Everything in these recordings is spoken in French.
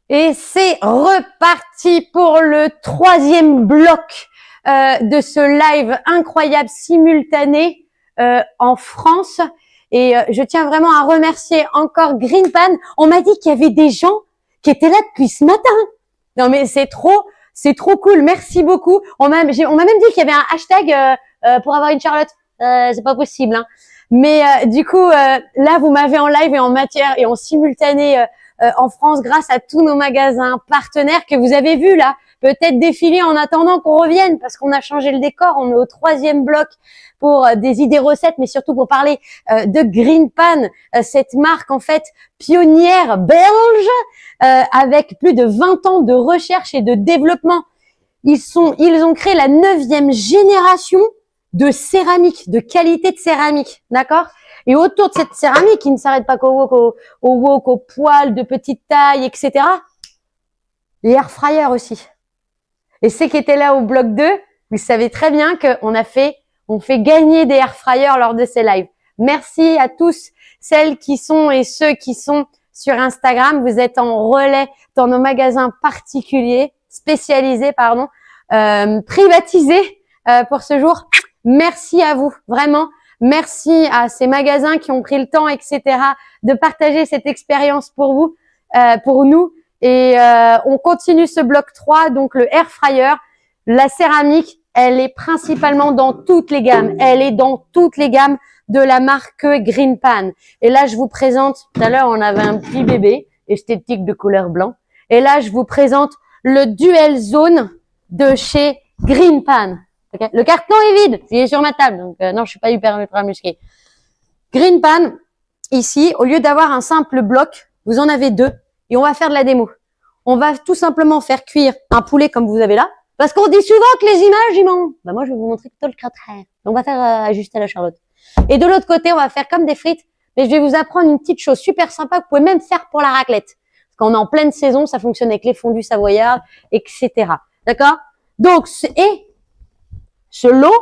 Et c'est reparti pour le troisième bloc de ce live incroyable simultané en France. Et je tiens vraiment à remercier encore Greenpan. On m'a dit qu'il y avait des gens qui étaient là depuis ce matin. Non mais c'est trop cool. Merci beaucoup. On m'a même dit qu'il y avait un hashtag pour avoir une Charlotte. C'est pas possible, hein. Mais du coup, là, vous m'avez en live et en matière et en simultané en France grâce à tous nos magasins partenaires que vous avez vus là, peut-être défiler en attendant qu'on revienne parce qu'on a changé le décor. On est au troisième bloc pour des idées recettes, mais surtout pour parler de Greenpan, cette marque en fait pionnière belge avec plus de 20 ans de recherche et de développement. Ils ont créé la 9e génération de céramique, de qualité de céramique, d'accord? Et autour de cette céramique, qui ne s'arrête pas qu'au wok, au poêle de petite taille, etc., les air fryers aussi. Et ceux qui étaient là au bloc 2, vous savez très bien on fait gagner des air fryers lors de ces lives. Merci à tous celles qui sont et ceux qui sont sur Instagram. Vous êtes en relais dans nos magasins particuliers, spécialisés, privatisés pour ce jour. Merci à vous, vraiment. Merci à ces magasins qui ont pris le temps, etc., de partager cette expérience pour vous, pour nous. Et on continue ce bloc 3, donc le air fryer. La céramique, elle est principalement dans toutes les gammes. Elle est dans toutes les gammes de la marque Greenpan. Et là, je vous présente, tout à l'heure, on avait un petit bébé esthétique de couleur blanc. Et là, je vous présente le Dual Zone de chez Greenpan. Okay. Le carton est vide, il est sur ma table, donc non, je suis pas ultra musqué. Greenpan, ici, au lieu d'avoir un simple bloc, vous en avez 2 et on va faire de la démo. On va tout simplement faire cuire un poulet comme vous avez là, parce qu'on dit souvent que les images, ils mentent. Bah moi, je vais vous montrer plutôt le contraire. On va faire ajuster à la Charlotte. Et de l'autre côté, on va faire comme des frites, mais je vais vous apprendre une petite chose super sympa que vous pouvez même faire pour la raclette. Parce qu'on est en pleine saison, ça fonctionne avec les fondus savoyards, etc. D'accord? Donc, ce lot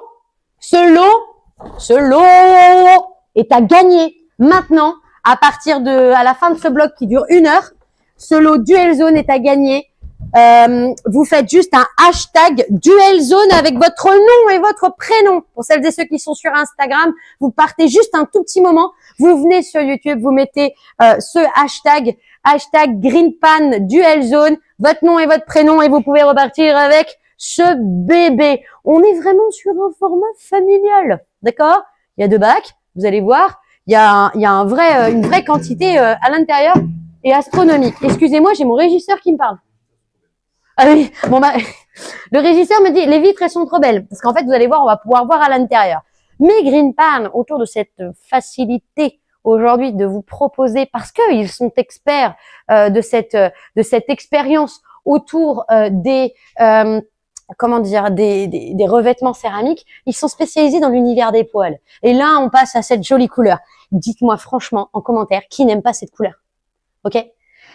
est à gagner maintenant à la fin de ce bloc qui dure 1 heure. Ce lot Dual Zone est à gagner. Vous faites juste un hashtag Dual Zone avec votre nom et votre prénom. Pour celles et ceux qui sont sur Instagram, vous partez juste un tout petit moment. Vous venez sur YouTube, vous mettez ce hashtag Greenpan Dual Zone, votre nom et votre prénom et vous pouvez repartir avec ce bébé. On est vraiment sur un format familial, d'accord? Il y a 2 bacs, vous allez voir. Il y a une vraie quantité à l'intérieur et astronomique. Excusez-moi, j'ai mon régisseur qui me parle. Ah oui, bon bah, le régisseur me dit les vitres elles sont trop belles parce qu'en fait vous allez voir, on va pouvoir voir à l'intérieur. Mais Greenpan, autour de cette facilité aujourd'hui de vous proposer, parce qu'ils sont experts de cette expérience autour des revêtements céramiques, ils sont spécialisés dans l'univers des poêles. Et là, on passe à cette jolie couleur. Dites-moi franchement en commentaire qui n'aime pas cette couleur. Ok?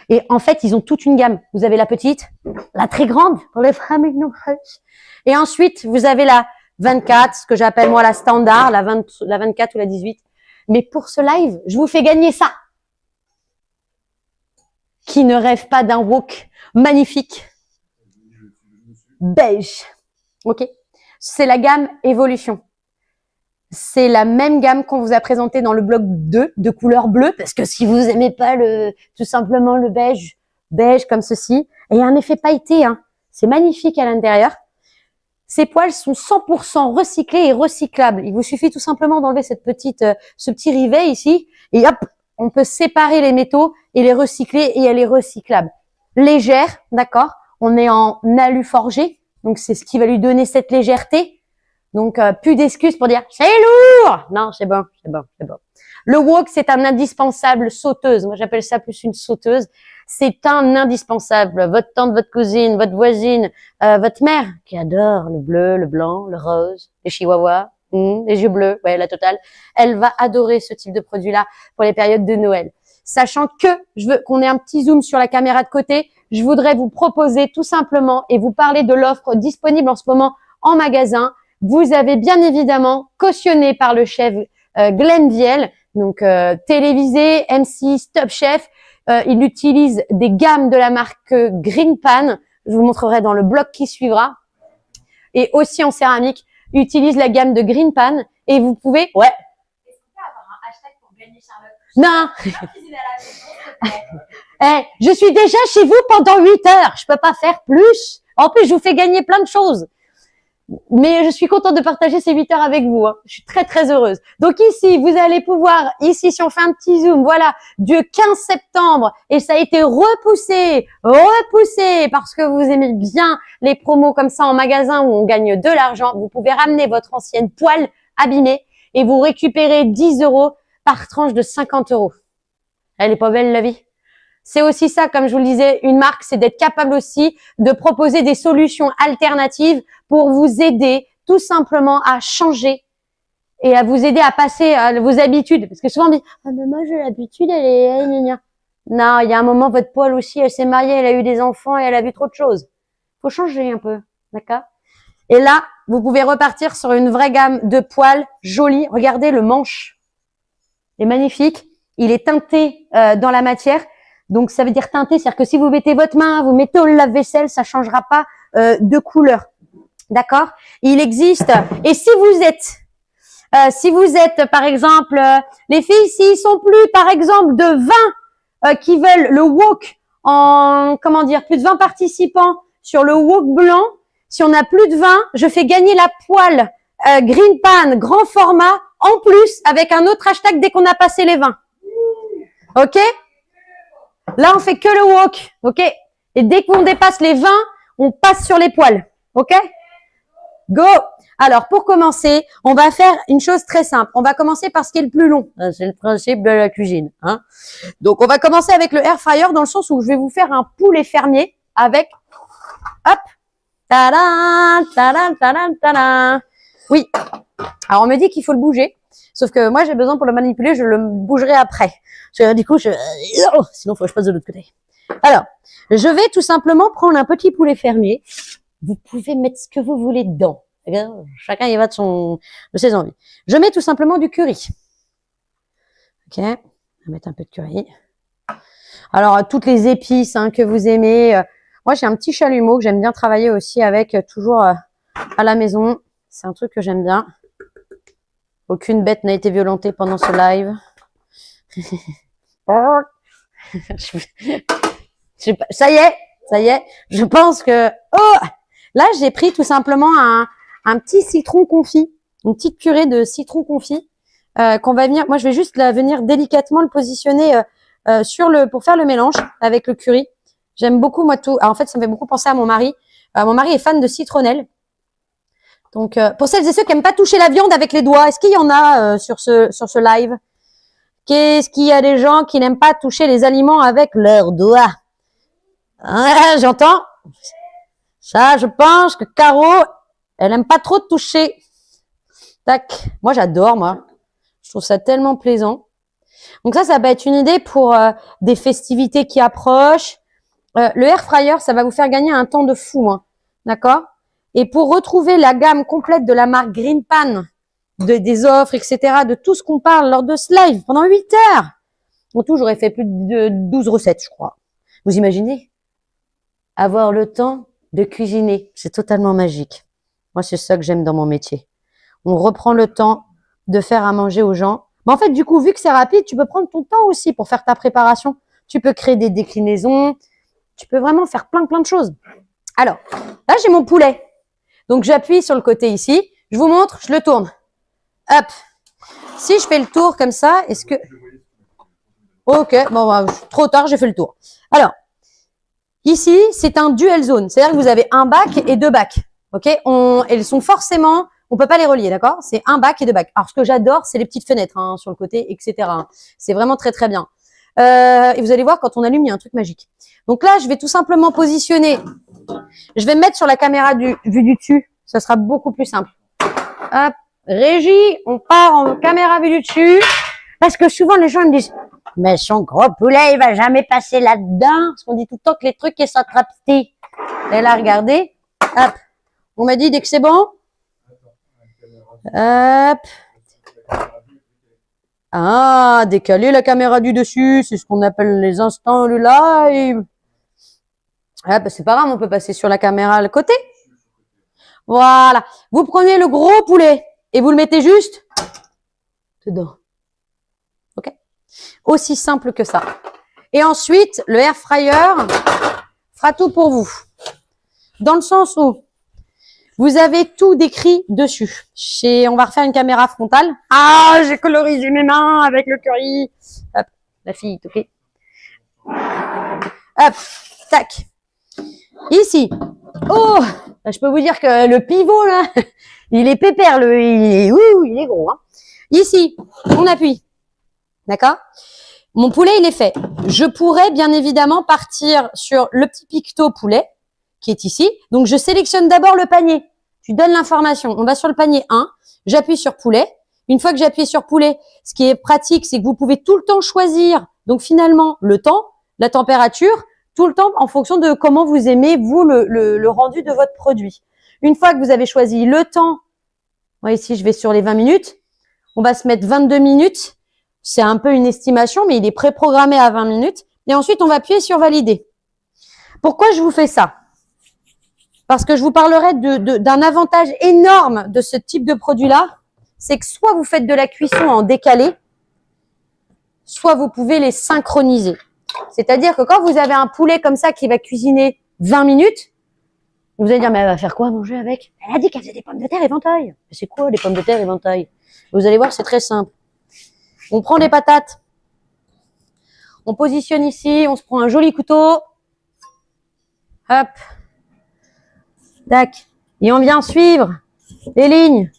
Et en fait, ils ont toute une gamme. Vous avez la petite, la très grande pour les familles nombreuses. Et ensuite, vous avez la 24, ce que j'appelle moi la standard, la 24 ou la 18. Mais pour ce live, je vous fais gagner ça. Qui ne rêve pas d'un wok magnifique? Beige. Ok. C'est la gamme Evolution. C'est la même gamme qu'on vous a présentée dans le bloc 2 de couleur bleue, parce que si vous aimez pas tout simplement le beige comme ceci, et un effet pailleté, hein. C'est magnifique à l'intérieur. Ces poêles sont 100% recyclés et recyclables. Il vous suffit tout simplement d'enlever ce petit rivet ici, et hop, on peut séparer les métaux et les recycler, et elle est recyclable. Légère, d'accord? On est en alu forgé, donc c'est ce qui va lui donner cette légèreté. Donc plus d'excuses pour dire c'est lourd. Non, c'est bon. Le wok, c'est un indispensable sauteuse. Moi, j'appelle ça plus une sauteuse. C'est un indispensable. Votre tante, votre cousine, votre voisine, votre mère qui adore le bleu, le blanc, le rose, les chihuahuas, les yeux bleus, ouais, la totale. Elle va adorer ce type de produit-là pour les périodes de Noël. sachant que je veux qu'on ait un petit zoom sur la caméra de côté. Je voudrais vous proposer tout simplement et vous parler de l'offre disponible en ce moment en magasin. Vous avez bien évidemment cautionné par le chef Glenn Viel, donc télévisé, M6, Top Chef. Il utilise des gammes de la marque Green Pan. Je vous montrerai dans le bloc qui suivra. Et aussi en céramique, il utilise la gamme de Green Pan. Et vous pouvez... Ouais. Est-ce qu'on peut avoir un hashtag pour gagner Charlotte? Non. Je suis déjà chez vous pendant 8 heures. Je peux pas faire plus. En plus, je vous fais gagner plein de choses. Mais je suis contente de partager ces 8 heures avec vous. Hein. Je suis très, très heureuse. Donc ici, vous allez pouvoir, ici, si on fait un petit zoom, voilà, du 15 septembre, et ça a été repoussé parce que vous aimez bien les promos comme ça en magasin où on gagne de l'argent. Vous pouvez ramener votre ancienne poêle abîmée et vous récupérez 10 € par tranche de 50 €. Elle est pas belle, la vie? C'est aussi ça, comme je vous le disais, une marque, c'est d'être capable aussi de proposer des solutions alternatives pour vous aider tout simplement à changer et à vous aider à passer à vos habitudes. Parce que souvent on dit « Ah mais moi j'ai l'habitude, elle est... Non, il y a un moment, votre poêle aussi, elle s'est mariée, elle a eu des enfants et elle a vu trop de choses. Faut changer un peu, d'accord? Et là, vous pouvez repartir sur une vraie gamme de poêles jolies. Regardez le manche. Il est magnifique. Il est teinté dans la matière. Donc, ça veut dire teinté, c'est-à-dire que si vous mettez votre main, vous mettez au lave-vaisselle, ça changera pas de couleur. D'accord? Il existe. Et si vous êtes, par exemple, les filles, s'ils sont plus, par exemple, de 20 qui veulent le wok en, comment dire, plus de 20 participants sur le wok blanc, si on a plus de 20, je fais gagner la poêle Green Pan grand format en plus avec un autre hashtag dès qu'on a passé les 20. Ok? Là, on fait que le wok, ok? Et dès qu'on dépasse les 20, on passe sur les poêles, ok? Go! Alors, pour commencer, on va faire une chose très simple. On va commencer par ce qui est le plus long. C'est le principe de la cuisine, hein? Donc, on va commencer avec le air fryer dans le sens où je vais vous faire un poulet fermier avec, hop, tadam, tadam, tadam, tadam. Oui. Alors, on me dit qu'il faut le bouger. Sauf que moi, j'ai besoin pour le manipuler, je le bougerai après. Du coup, sinon, il faut que je passe de l'autre côté. Alors, je vais tout simplement prendre un petit poulet fermier. Vous pouvez mettre ce que vous voulez dedans. Chacun y va de ses envies. Je mets tout simplement du curry. Ok, on va mettre un peu de curry. Alors, toutes les épices que vous aimez. Moi, j'ai un petit chalumeau que j'aime bien travailler aussi avec, toujours à la maison. C'est un truc que j'aime bien. Aucune bête n'a été violentée pendant ce live. Ça y est. Je pense que... Oh, là, j'ai pris tout simplement un petit citron confit. Une petite purée de citron confit qu'on va venir... Moi, je vais juste venir délicatement le positionner pour faire le mélange avec le curry. J'aime beaucoup, moi, tout... Alors, en fait, ça me fait beaucoup penser à mon mari. Mon mari est fan de citronnelle. Donc, pour celles et ceux qui n'aiment pas toucher la viande avec les doigts, est-ce qu'il y en a sur ce live? Qu'est-ce qu'il y a des gens qui n'aiment pas toucher les aliments avec leurs doigts? J'entends. Ça, je pense que Caro, elle aime pas trop toucher. Tac. Moi, j'adore, moi. Je trouve ça tellement plaisant. Donc ça va être une idée pour des festivités qui approchent. Le air fryer, ça va vous faire gagner un temps de fou, hein. D'accord? Et pour retrouver la gamme complète de la marque Green Pan, des offres, etc., de tout ce qu'on parle lors de ce live pendant 8 heures. En tout, j'aurais fait plus de 12 recettes, je crois. Vous imaginez? Avoir le temps de cuisiner, c'est totalement magique. Moi, c'est ça que j'aime dans mon métier. On reprend le temps de faire à manger aux gens. Mais en fait, du coup, vu que c'est rapide, tu peux prendre ton temps aussi pour faire ta préparation. Tu peux créer des déclinaisons. Tu peux vraiment faire plein de choses. Alors, là, j'ai mon poulet. Donc, j'appuie sur le côté ici. Je vous montre, je le tourne. Hop. Si je fais le tour comme ça, est-ce que... Ok, bon, bah, trop tard, j'ai fait le tour. Alors, ici, c'est un dual zone. C'est-à-dire que vous avez un bac et 2 bacs. Ok, elles sont forcément... On peut pas les relier, d'accord? C'est un bac et 2 bacs. Alors, ce que j'adore, c'est les petites fenêtres sur le côté, etc. C'est vraiment très, très bien. Et vous allez voir, quand on allume, il y a un truc magique. Donc là, je vais tout simplement positionner... Je vais me mettre sur la caméra vue du dessus. Ça sera beaucoup plus simple. Hop. Régie, on part en caméra vue du dessus. Parce que souvent, les gens ils me disent Mais son gros poulet, il va jamais passer là-dedans. Parce qu'on dit tout le temps que les trucs, ils s'attrapent petits. Elle a regardé. Hop. On m'a dit dès que c'est bon. Hop. Ah, décaler la caméra du dessus. C'est ce qu'on appelle les instants le live. Ah, bah, c'est pas grave, on peut passer sur la caméra à le côté. Voilà. Vous prenez le gros poulet et vous le mettez juste dedans. OK? Aussi simple que ça. Et ensuite, le air fryer fera tout pour vous. Dans le sens où vous avez tout décrit dessus. On va refaire une caméra frontale. Ah, j'ai colorisé mes mains avec le curry. Hop, la fille, OK? Hop, tac. Ici. Oh, je peux vous dire que le pivot, là, il est pépère, il est gros. Hein. Ici, on appuie. D'accord? Mon poulet, il est fait. Je pourrais, bien évidemment, partir sur le petit picto poulet, qui est ici. Donc, je sélectionne d'abord le panier. Tu donnes l'information. On va sur le panier 1. J'appuie sur poulet. Une fois que j'ai appuyé sur poulet, ce qui est pratique, c'est que vous pouvez tout le temps choisir, donc finalement, le temps, la température, tout le temps en fonction de comment vous aimez, vous, le rendu de votre produit. Une fois que vous avez choisi le temps, moi ici, je vais sur les 20 minutes. On va se mettre 22 minutes. C'est un peu une estimation, mais il est préprogrammé à 20 minutes. Et ensuite, on va appuyer sur valider. Pourquoi je vous fais ça? Parce que je vous parlerai d'un avantage énorme de ce type de produit-là. C'est que soit vous faites de la cuisson en décalé, soit vous pouvez les synchroniser. C'est-à-dire que quand vous avez un poulet comme ça qui va cuisiner 20 minutes, vous allez dire, mais elle va faire quoi à manger avec? Elle a dit qu'elle faisait des pommes de terre éventail. Mais c'est quoi les pommes de terre éventail? Vous allez voir, c'est très simple. On prend des patates. On positionne ici, on se prend un joli couteau. Hop. Tac. Et on vient suivre les lignes.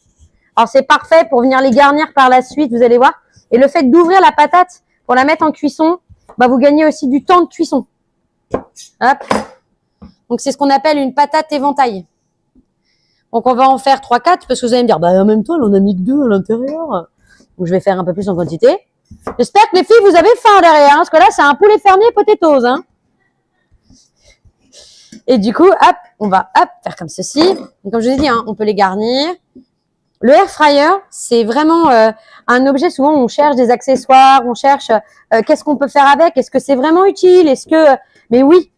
Alors, c'est parfait pour venir les garnir par la suite, vous allez voir. Et le fait d'ouvrir la patate pour la mettre en cuisson, bah, vous gagnez aussi du temps de cuisson. Hop. Donc, c'est ce qu'on appelle une patate éventail. Donc, on va en faire 3-4 parce que vous allez me dire, bah, en même temps, elle en a mis que 2 à l'intérieur. Donc, je vais faire un peu plus en quantité. J'espère que les filles, vous avez faim derrière, hein, parce que là, c'est un poulet fermier potatoes, hein. Et du coup, hop, on va, hop, faire comme ceci. Donc, comme je vous ai dit, hein, on peut les garnir. Le air fryer, c'est vraiment un objet, souvent on cherche des accessoires, on cherche qu'est-ce qu'on peut faire avec, est-ce que c'est vraiment utile, mais oui,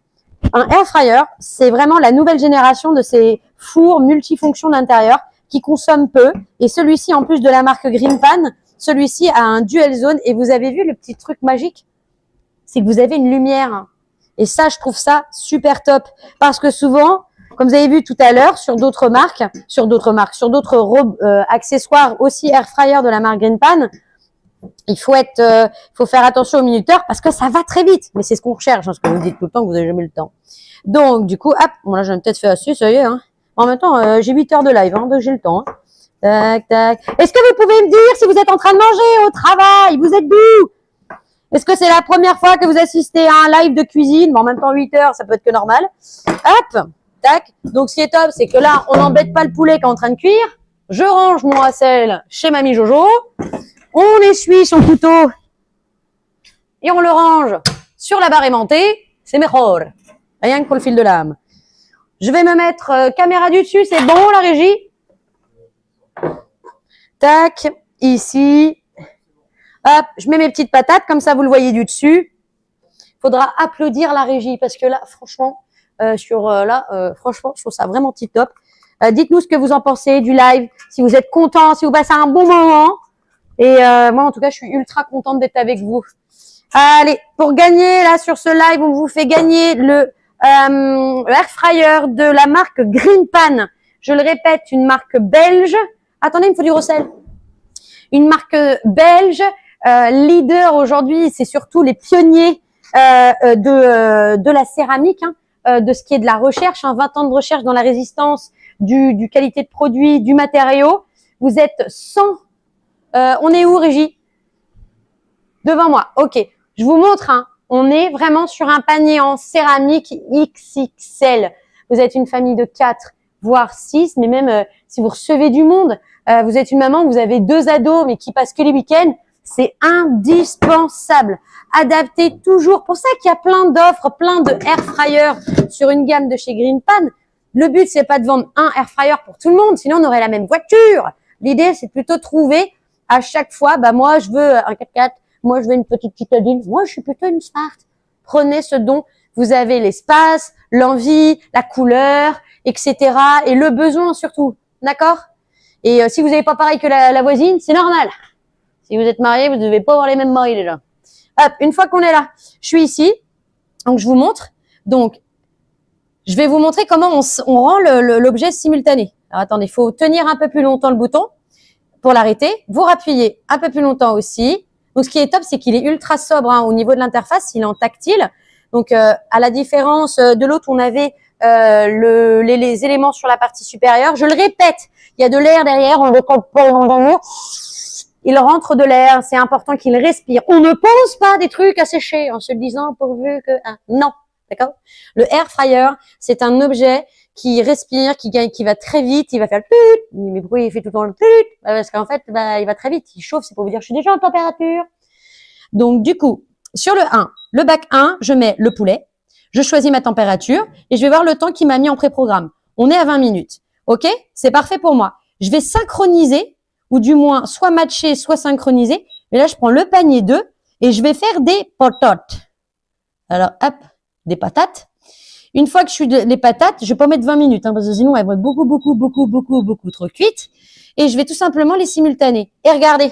un air fryer, c'est vraiment la nouvelle génération de ces fours multifonctions d'intérieur qui consomment peu. Et celui-ci, en plus de la marque Greenpan, celui-ci a un dual zone. Et vous avez vu le petit truc magique? C'est que vous avez une lumière. Et ça, je trouve ça super top. Parce que souvent, comme vous avez vu tout à l'heure, sur d'autres accessoires aussi air fryer de la marque Greenpan, il faut faire attention au minuteur parce que ça va très vite. Mais c'est ce qu'on recherche, hein, ce que vous dites tout le temps que vous n'avez jamais le temps. Donc, du coup, hop, bon là, j'en ai peut-être fait assez, ça y est, hein. En même temps, j'ai 8 heures de live, hein, donc j'ai le temps, hein. Tac, tac. Est-ce que vous pouvez me dire si vous êtes en train de manger au travail? Vous êtes debout? Est-ce que c'est la première fois que vous assistez à un live de cuisine? Bon, en même temps, 8 heures, ça peut être que normal. Hop, tac. Donc, ce qui est top, c'est que là, on n'embête pas le poulet qui est en train de cuire. Je range mon hacelle chez Mamie Jojo. On essuie son couteau et on le range sur la barre aimantée. C'est mejor. Rien que pour le fil de lame. Je vais me mettre caméra du dessus. C'est bon, la régie? Tac. Ici. Hop, je mets mes petites patates, comme ça vous le voyez du dessus. Faudra applaudir la régie parce que là, franchement, franchement, je trouve ça vraiment tip top. Dites-nous ce que vous en pensez du live, si vous êtes content, si vous passez un bon moment. Et moi, en tout cas, je suis ultra contente d'être avec vous. Allez, pour gagner là sur ce live, on vous fait gagner le air fryer de la marque Greenpan. Je le répète, une marque belge. Attendez, il me faut du recel. Une marque belge. Leader aujourd'hui, c'est surtout les pionniers de la céramique, hein, de ce qui est de la recherche, 20 ans de recherche dans la résistance, du qualité de produit, du matériau. Vous êtes 100. On est où, Régie? Devant moi. Ok. Je vous montre. Hein, on est vraiment sur un panier en céramique XXL. Vous êtes une famille de 4, voire 6, mais même si vous recevez du monde, vous êtes une maman, vous avez 2 ados, mais qui passent que les week-ends. C'est indispensable. Adaptez toujours. Pour ça qu'il y a plein d'offres, plein de air fryers sur une gamme de chez Greenpan. Le but, c'est pas de vendre un air fryer pour tout le monde, sinon on aurait la même voiture. L'idée, c'est plutôt de trouver à chaque fois, moi, je veux un 4x4, moi, je veux une petite citadine, moi, je suis plutôt une Smart. Prenez ce dont vous avez l'espace, l'envie, la couleur, etc. et le besoin surtout. D'accord? Et si vous n'avez pas pareil que la voisine, c'est normal. Si vous êtes marié, vous ne devez pas avoir les mêmes maris déjà. Hop, une fois qu'on est là, je suis ici, donc je vous montre. Donc, je vais vous montrer comment on rend l'objet simultané. Alors attendez, il faut tenir un peu plus longtemps le bouton pour l'arrêter. Vous rappuyez un peu plus longtemps aussi. Donc ce qui est top, c'est qu'il est ultra sobre au niveau de l'interface, il est en tactile. Donc à la différence de l'autre, on avait les éléments sur la partie supérieure. Je le répète, il y a de l'air derrière, on ne décolle pas le mur. Il rentre de l'air, c'est important qu'il respire. On ne pense pas des trucs à sécher en se disant pourvu que... non. D'accord? Le air fryer, c'est un objet qui respire, qui va très vite, il va faire le put. Mais pourquoi il fait tout le temps le put? Parce qu'en fait, il va très vite. Il chauffe, c'est pour vous dire, je suis déjà en température. Donc, du coup, sur le 1, le bac 1, je mets le poulet. Je choisis ma température et je vais voir le temps qu'il m'a mis en pré-programme. On est à 20 minutes. OK? C'est parfait pour moi. Je vais synchroniser, ou du moins, soit matcher, soit synchroniser. Mais là, je prends le panier 2 et je vais faire des patates. Alors, hop. Des patates. Une fois que je suis les patates, je vais pas mettre 20 minutes, parce que sinon elles vont être beaucoup trop cuites. Et je vais tout simplement les simultaner. Et regardez,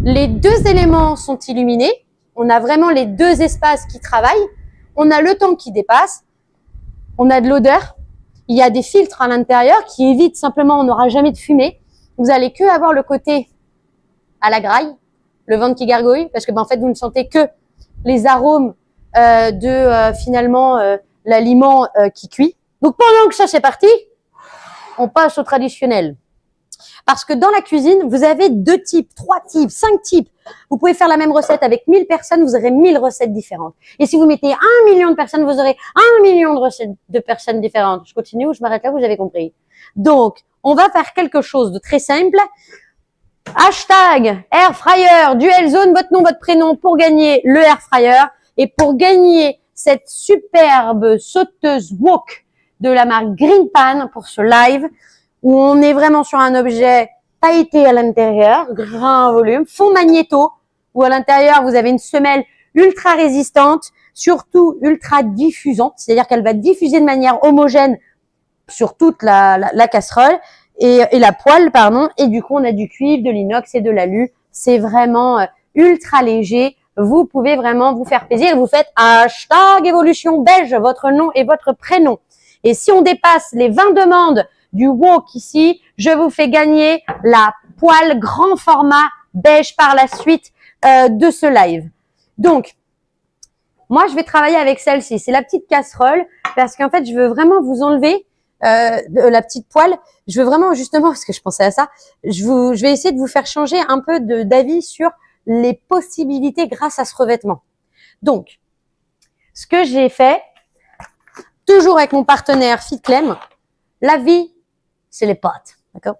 les deux éléments sont illuminés. On a vraiment les deux espaces qui travaillent. On a le temps qui dépasse. On a de l'odeur. Il y a des filtres à l'intérieur qui évitent simplement, on n'aura jamais de fumée. Vous allez que avoir le côté à la graille, le ventre qui gargouille, parce que en fait vous ne sentez que les arômes finalement l'aliment qui cuit. Donc pendant que ça c'est parti, on passe au traditionnel. Parce que dans la cuisine, vous avez 2 types, 3 types, 5 types. Vous pouvez faire la même recette avec 1000 personnes, vous aurez 1000 recettes différentes. Et si vous mettez 1 million de personnes, vous aurez 1 million de recettes de personnes différentes. Je continue ou je m'arrête là, vous avez compris. Donc, on va faire quelque chose de très simple. Hashtag air fryer, duel zone, votre nom, votre prénom pour gagner le air fryer. Et pour gagner cette superbe sauteuse wok de la marque Greenpan pour ce live, où on est vraiment sur un objet pailleté à l'intérieur, grand volume, fond magnéto, où à l'intérieur vous avez une semelle ultra résistante, surtout ultra diffusante, c'est-à-dire qu'elle va diffuser de manière homogène sur toute la casserole et la poêle, pardon. Et du coup, on a du cuivre, de l'inox et de l'alu. C'est vraiment ultra léger. Vous pouvez vraiment vous faire plaisir. Vous faites hashtag évolution belge, votre nom et votre prénom. Et si on dépasse les 20 demandes du wok ici, je vous fais gagner la poêle grand format beige par la suite de ce live. Donc, moi, je vais travailler avec celle-ci. C'est la petite casserole parce qu'en fait, je veux vraiment vous enlever la petite poêle. Je veux vraiment, justement, parce que je pensais à ça, je vais essayer de vous faire changer un peu d'avis sur les possibilités grâce à ce revêtement. Donc, ce que j'ai fait, toujours avec mon partenaire FitClem, la vie, c'est les pâtes, d'accord?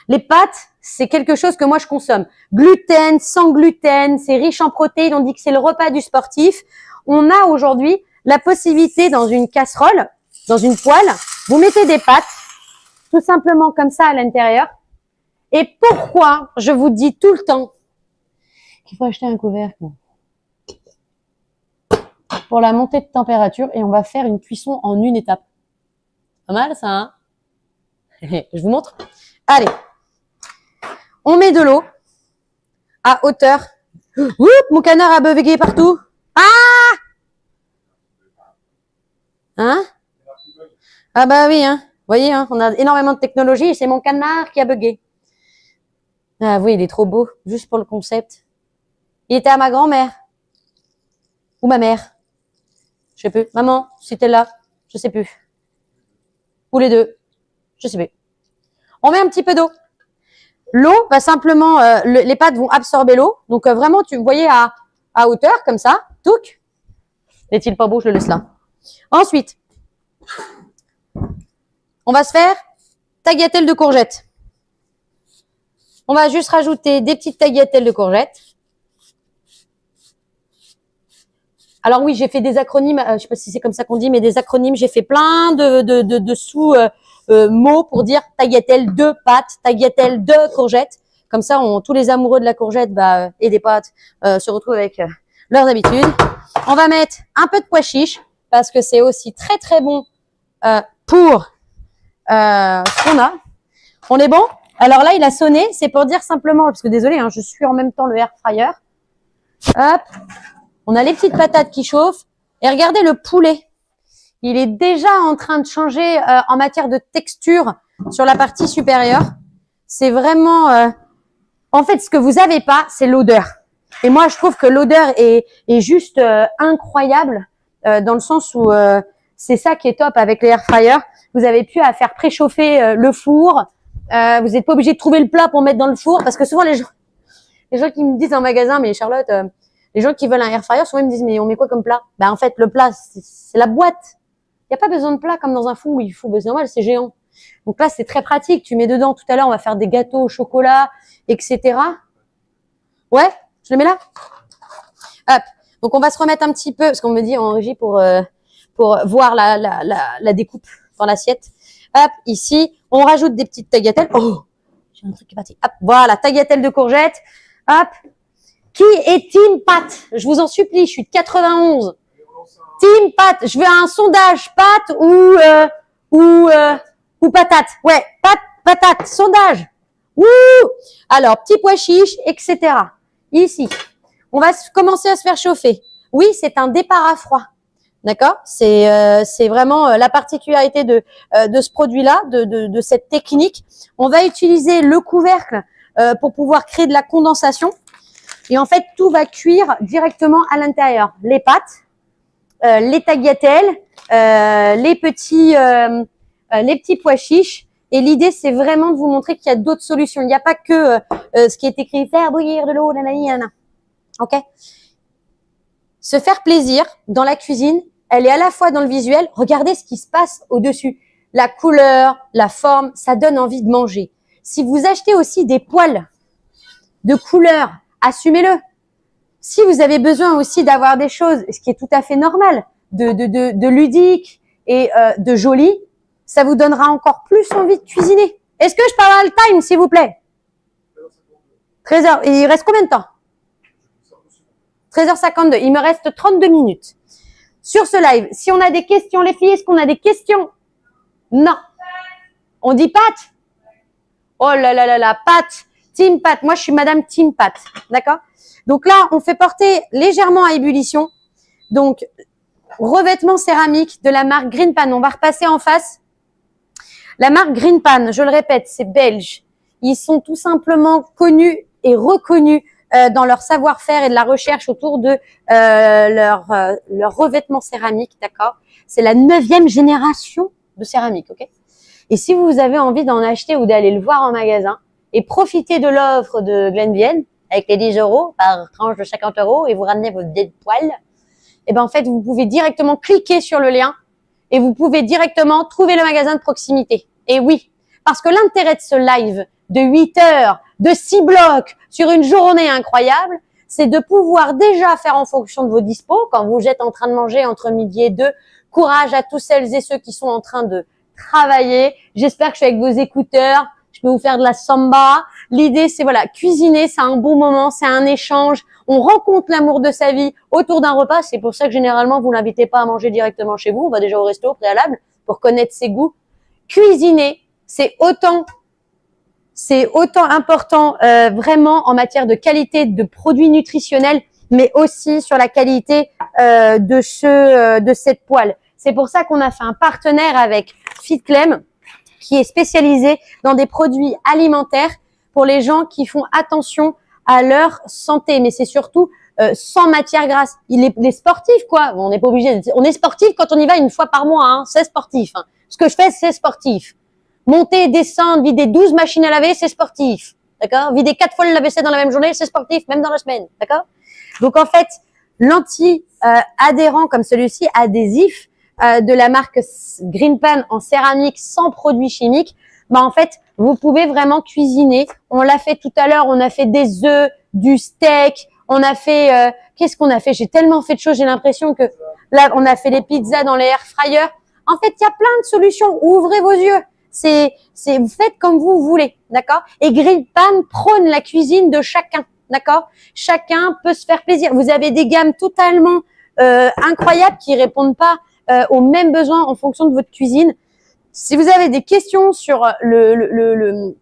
Les pâtes, c'est quelque chose que moi je consomme. Gluten, sans gluten, c'est riche en protéines, on dit que c'est le repas du sportif. On a aujourd'hui la possibilité dans une casserole, dans une poêle, vous mettez des pâtes, tout simplement comme ça à l'intérieur. Et pourquoi je vous dis tout le temps qu'il faut acheter un couvercle pour la montée de température et on va faire une cuisson en une étape. Pas mal ça, hein? Je vous montre. Allez, on met de l'eau à hauteur. Oups, mon canard a beugué partout. Ah! Hein? Ah bah oui, hein. Vous voyez, hein, on a énormément de technologie et c'est mon canard qui a bugué. Ah oui, il est trop beau, juste pour le concept. Il était à ma grand-mère. Ou ma mère. Je sais plus. Maman, si t'es là, je sais plus. Ou les deux. Je sais plus. On met un petit peu d'eau. L'eau va simplement, les pâtes vont absorber l'eau. Donc vraiment, vous voyez à hauteur, comme ça. Touc. N'est-il pas beau? Je le laisse là. Ensuite, on va se faire tagliatelle de courgettes. On va juste rajouter des petites tagliatelles de courgettes. Alors oui, j'ai fait des acronymes, je sais pas si c'est comme ça qu'on dit, mais des acronymes. J'ai fait plein de sous mots pour dire tagliatelle de pâtes, tagliatelle de courgettes. Comme ça, tous les amoureux de la courgette et des pâtes se retrouvent avec leurs habitudes. On va mettre un peu de pois chiches parce que c'est aussi très très bon pour ce qu'on a. On est bon? Alors là, il a sonné. C'est pour dire simplement, parce que désolé, hein, je suis en même temps le air fryer. Hop. On a les petites patates qui chauffent. Et regardez le poulet. Il est déjà en train de changer en matière de texture sur la partie supérieure. C'est vraiment... en fait, ce que vous avez pas, c'est l'odeur. Et moi, je trouve que l'odeur est juste incroyable dans le sens où c'est ça qui est top avec les air fryers. Vous avez pu à faire préchauffer le four. Vous n'êtes pas obligé de trouver le plat pour mettre dans le four parce que souvent les gens qui me disent en magasin, mais Charlotte, les gens qui veulent un air fryer, souvent ils me disent mais on met quoi comme plat? Ben en fait le plat c'est la boîte. Il n'y a pas besoin de plat comme dans un four où il faut, c'est normal, c'est géant. Donc là c'est très pratique. Tu mets dedans. Tout à l'heure on va faire des gâteaux au chocolat, etc. Ouais, je le mets là. Hop. Donc on va se remettre un petit peu parce qu'on me dit en régie pour voir la découpe dans l'assiette. Hop, ici on rajoute des petites tagliatelles. Oh, j'ai un truc qui est parti. Hop, voilà, tagliatelles de courgettes. Hop. Qui est Team Pâte? Je vous en supplie, je suis de 91. Team Pâte, je veux un sondage pâte ou patate. Ouais, pâte, patate, sondage. Ouh. Alors, petits pois chiches, etc. Ici, on va commencer à se faire chauffer. Oui, c'est un départ à froid. D'accord? C'est vraiment la particularité de ce produit-là, de cette technique. On va utiliser le couvercle pour pouvoir créer de la condensation. Et en fait, tout va cuire directement à l'intérieur. Les pâtes, les tagliatelles, les petits pois chiches. Et l'idée, c'est vraiment de vous montrer qu'il y a d'autres solutions. Il n'y a pas que ce qui est écrit « faire bouillir de l'eau, nanana ». Ok? Se faire plaisir dans la cuisine, elle est à la fois dans le visuel. Regardez ce qui se passe au-dessus. La couleur, la forme, ça donne envie de manger. Si vous achetez aussi des poêles de couleur, assumez-le. Si vous avez besoin aussi d'avoir des choses, ce qui est tout à fait normal, de ludique et de joli, ça vous donnera encore plus envie de cuisiner. Est-ce que je parle à le time, s'il vous plaît? 13h. Il reste combien de temps? 13h52. Il me reste 32 minutes. Sur ce live, si on a des questions, les filles, est-ce qu'on a des questions? Non. On dit pâte? Oh là là là là, pâte. Team pâte. Moi, je suis madame Team pâte. D'accord? Donc là, on fait porter légèrement à ébullition. Donc, revêtement céramique de la marque Green Pan. On va repasser en face. La marque Green Pan, je le répète, c'est belge. Ils sont tout simplement connus et reconnus dans leur savoir-faire et de la recherche autour de leur revêtement céramique, d'accord? C'est la 9e génération de céramique, ok? Et si vous avez envie d'en acheter ou d'aller le voir en magasin et profiter de l'offre de Glenvienne avec les 10 € par tranche de 50 € et vous ramenez votre vieille poêle, et ben en fait vous pouvez directement cliquer sur le lien et vous pouvez directement trouver le magasin de proximité. Et oui, parce que l'intérêt de ce live de 8 heures, de 6 blocs sur une journée incroyable, c'est de pouvoir déjà faire en fonction de vos dispos quand vous êtes en train de manger entre midi et 2. Courage à tous celles et ceux qui sont en train de travailler. J'espère que je suis avec vos écouteurs. Je peux vous faire de la samba. L'idée, c'est voilà, cuisiner, c'est un bon moment, c'est un échange. On rencontre l'amour de sa vie autour d'un repas. C'est pour ça que généralement, vous l'invitez pas à manger directement chez vous. On va déjà au resto au préalable pour connaître ses goûts. Cuisiner, c'est autant important vraiment en matière de qualité de produits nutritionnels, mais aussi sur la qualité de cette poêle. C'est pour ça qu'on a fait un partenaire avec FitClem, qui est spécialisé dans des produits alimentaires pour les gens qui font attention à leur santé. Mais c'est surtout sans matière grasse. Les sportifs, quoi. On n'est pas obligé. On est sportif quand on y va une fois par mois. Hein. C'est sportif. Hein. Ce que je fais, c'est sportif. Monter, descendre, vider 12 machines à laver, c'est sportif. D'accord? Vider 4 fois le lave-vaisselle dans la même journée, c'est sportif, même dans la semaine. D'accord? Donc, en fait, l'anti-adhérent comme celui-ci, adhésif, de la marque Green Pan en céramique sans produits chimiques, bah, en fait, vous pouvez vraiment cuisiner. On l'a fait tout à l'heure, on a fait des œufs, du steak, on a fait, qu'est-ce qu'on a fait? J'ai tellement fait de choses, j'ai l'impression que là, on a fait des pizzas dans les air fryers. En fait, il y a plein de solutions. Ouvrez vos yeux. Vous faites comme vous voulez, d'accord? Et Green Pan prône la cuisine de chacun, d'accord? Chacun peut se faire plaisir. Vous avez des gammes totalement incroyables qui répondent pas aux mêmes besoins en fonction de votre cuisine. Si vous avez des questions sur le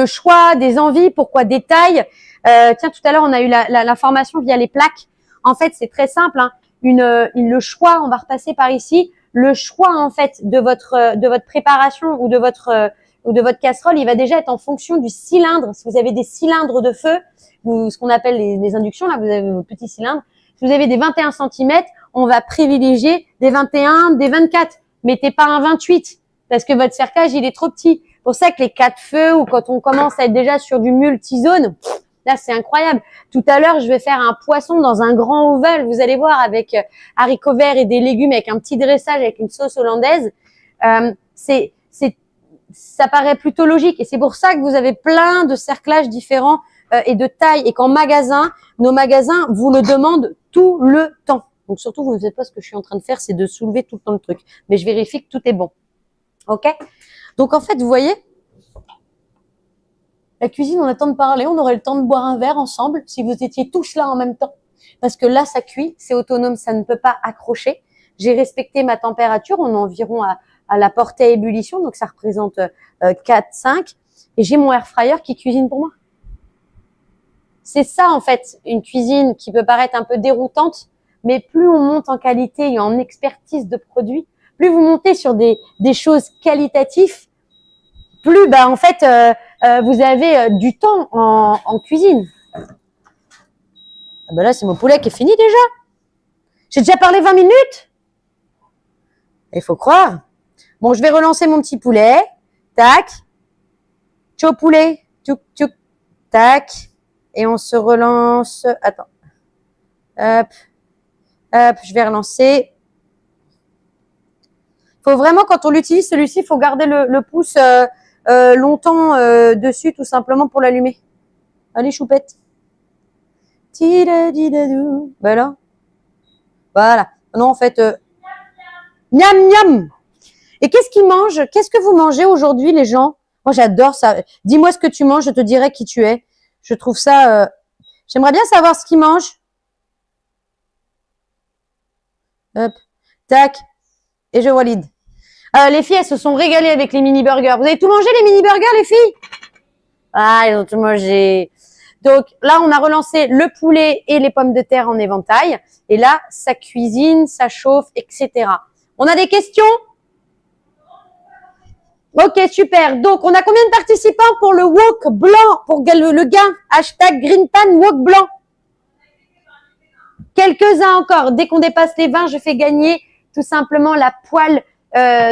choix, des envies, pourquoi des tailles, tiens, tout à l'heure, on a eu l'information via les plaques. En fait, c'est très simple, hein. Le choix, on va repasser par ici. Le choix, en fait, de votre préparation ou de votre casserole, il va déjà être en fonction du cylindre. Si vous avez des cylindres de feu, ce qu'on appelle les inductions, là, vous avez vos petits cylindres. Si vous avez des 21 cm, on va privilégier des 21, des 24. Mettez pas un 28 parce que votre cerclage, il est trop petit. C'est pour ça que les 4 feux ou quand on commence à être déjà sur du multi-zone, là, c'est incroyable. Tout à l'heure, je vais faire un poisson dans un grand ovale. Vous allez voir avec haricots verts et des légumes avec un petit dressage avec une sauce hollandaise. Ça paraît plutôt logique et c'est pour ça que vous avez plein de cerclages différents et de tailles et qu'en magasin, nos magasins vous le demandent tout le temps. Donc surtout, vous ne savez pas ce que je suis en train de faire, c'est de soulever tout le temps le truc. Mais je vérifie que tout est bon. Ok? Donc en fait, vous voyez, la cuisine, on a le temps de parler, on aurait le temps de boire un verre ensemble si vous étiez tous là en même temps. Parce que là, ça cuit, c'est autonome, ça ne peut pas accrocher. J'ai respecté ma température, on est environ à la portée à ébullition, donc ça représente 4, 5. Et j'ai mon air fryer qui cuisine pour moi. C'est ça, en fait, une cuisine qui peut paraître un peu déroutante, mais plus on monte en qualité et en expertise de produits, plus vous montez sur des choses qualitatives, plus, en fait, vous avez du temps en cuisine. Ah là, c'est mon poulet qui est fini déjà. J'ai déjà parlé 20 minutes. Il faut croire. Bon, je vais relancer mon petit poulet. Tac. Tchou poulet. Tchouk, tchouk. Tac. Et on se relance. Attends. Hop. Hop, je vais relancer. Faut vraiment, quand on l'utilise, celui-ci, il faut garder le pouce longtemps dessus, tout simplement pour l'allumer. Allez, choupette. Voilà. Voilà. Non, en fait, miam, miam. Et qu'est-ce qu'ils mangent? Qu'est-ce que vous mangez aujourd'hui, les gens? Moi, j'adore ça. Dis-moi ce que tu manges, je te dirai qui tu es. Je trouve ça... J'aimerais bien savoir ce qu'ils mangent. Hop. Tac. Et je valide. Les filles, elles se sont régalées avec les mini-burgers. Vous avez tout mangé, les mini-burgers, les filles? Ah, ils ont tout mangé. Donc là, on a relancé le poulet et les pommes de terre en éventail. Et là, ça cuisine, ça chauffe, etc. On a des questions? Ok, super. Donc, on a combien de participants pour le wok blanc, pour le gain? Hashtag GreenPan wok blanc. Quelques-uns encore. Dès qu'on dépasse les 20, je fais gagner tout simplement la poêle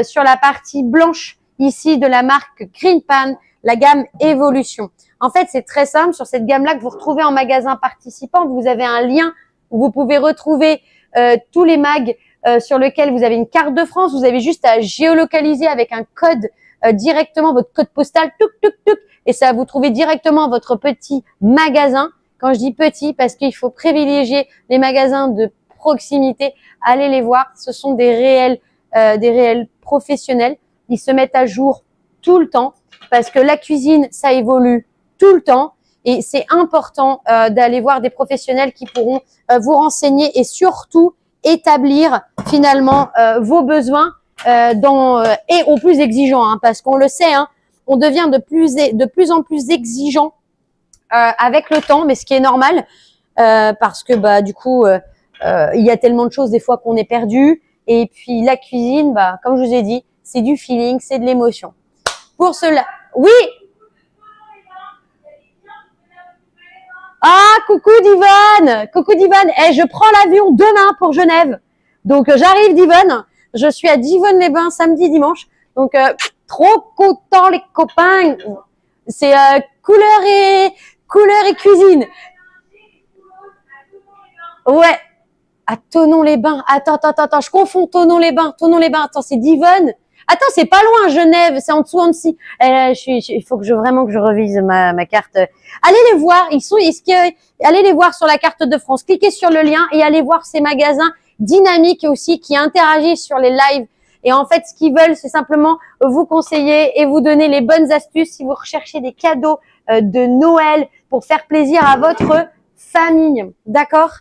sur la partie blanche ici de la marque GreenPan, la gamme Evolution. En fait, c'est très simple. Sur cette gamme-là que vous retrouvez en magasin participant, vous avez un lien où vous pouvez retrouver tous les mags sur lesquels vous avez une carte de France. Vous avez juste à géolocaliser avec un code directement votre code postal, touc, touc, touc, et ça va vous trouver directement votre petit magasin. Quand je dis petit, parce qu'il faut privilégier les magasins de proximité, allez les voir. Ce sont des réels professionnels. Ils se mettent à jour tout le temps parce que la cuisine, ça évolue tout le temps et c'est important d'aller voir des professionnels qui pourront vous renseigner et surtout établir finalement vos besoins et au plus exigeants, hein, parce qu'on le sait, hein, on devient de plus en plus exigeant avec le temps, mais ce qui est normal parce que du coup il y a tellement de choses des fois qu'on est perdu. Et puis la cuisine, comme je vous ai dit, c'est du feeling, c'est de l'émotion. Pour cela, oui. Ah, coucou Divonne, coucou Divonne. Je prends l'avion demain pour Genève. Donc j'arrive Divonne. Je suis à Divonne-les-Bains samedi, dimanche. Donc trop content les copains. C'est couleur et cuisine. Ouais. À Thonon-les-Bains. Attends. Je confonds Thonon-les-Bains. Attends, c'est Divonne. Attends, c'est pas loin, Genève, c'est en dessous, en dessous. Il faut que vraiment que je revise ma carte. Allez les voir, allez les voir sur la carte de France. Cliquez sur le lien et allez voir ces magasins dynamiques aussi qui interagissent sur les lives. Et en fait, ce qu'ils veulent, c'est simplement vous conseiller et vous donner les bonnes astuces si vous recherchez des cadeaux de Noël pour faire plaisir à votre famille. D'accord?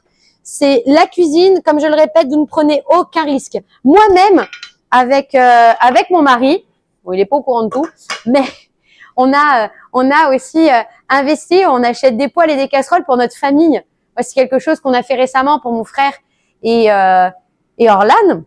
C'est la cuisine, comme je le répète, vous ne prenez aucun risque. Moi-même, avec mon mari, bon, il est pas au courant de tout, mais on a aussi investi, on achète des poêles et des casseroles pour notre famille. Moi, c'est quelque chose qu'on a fait récemment pour mon frère et Orlan.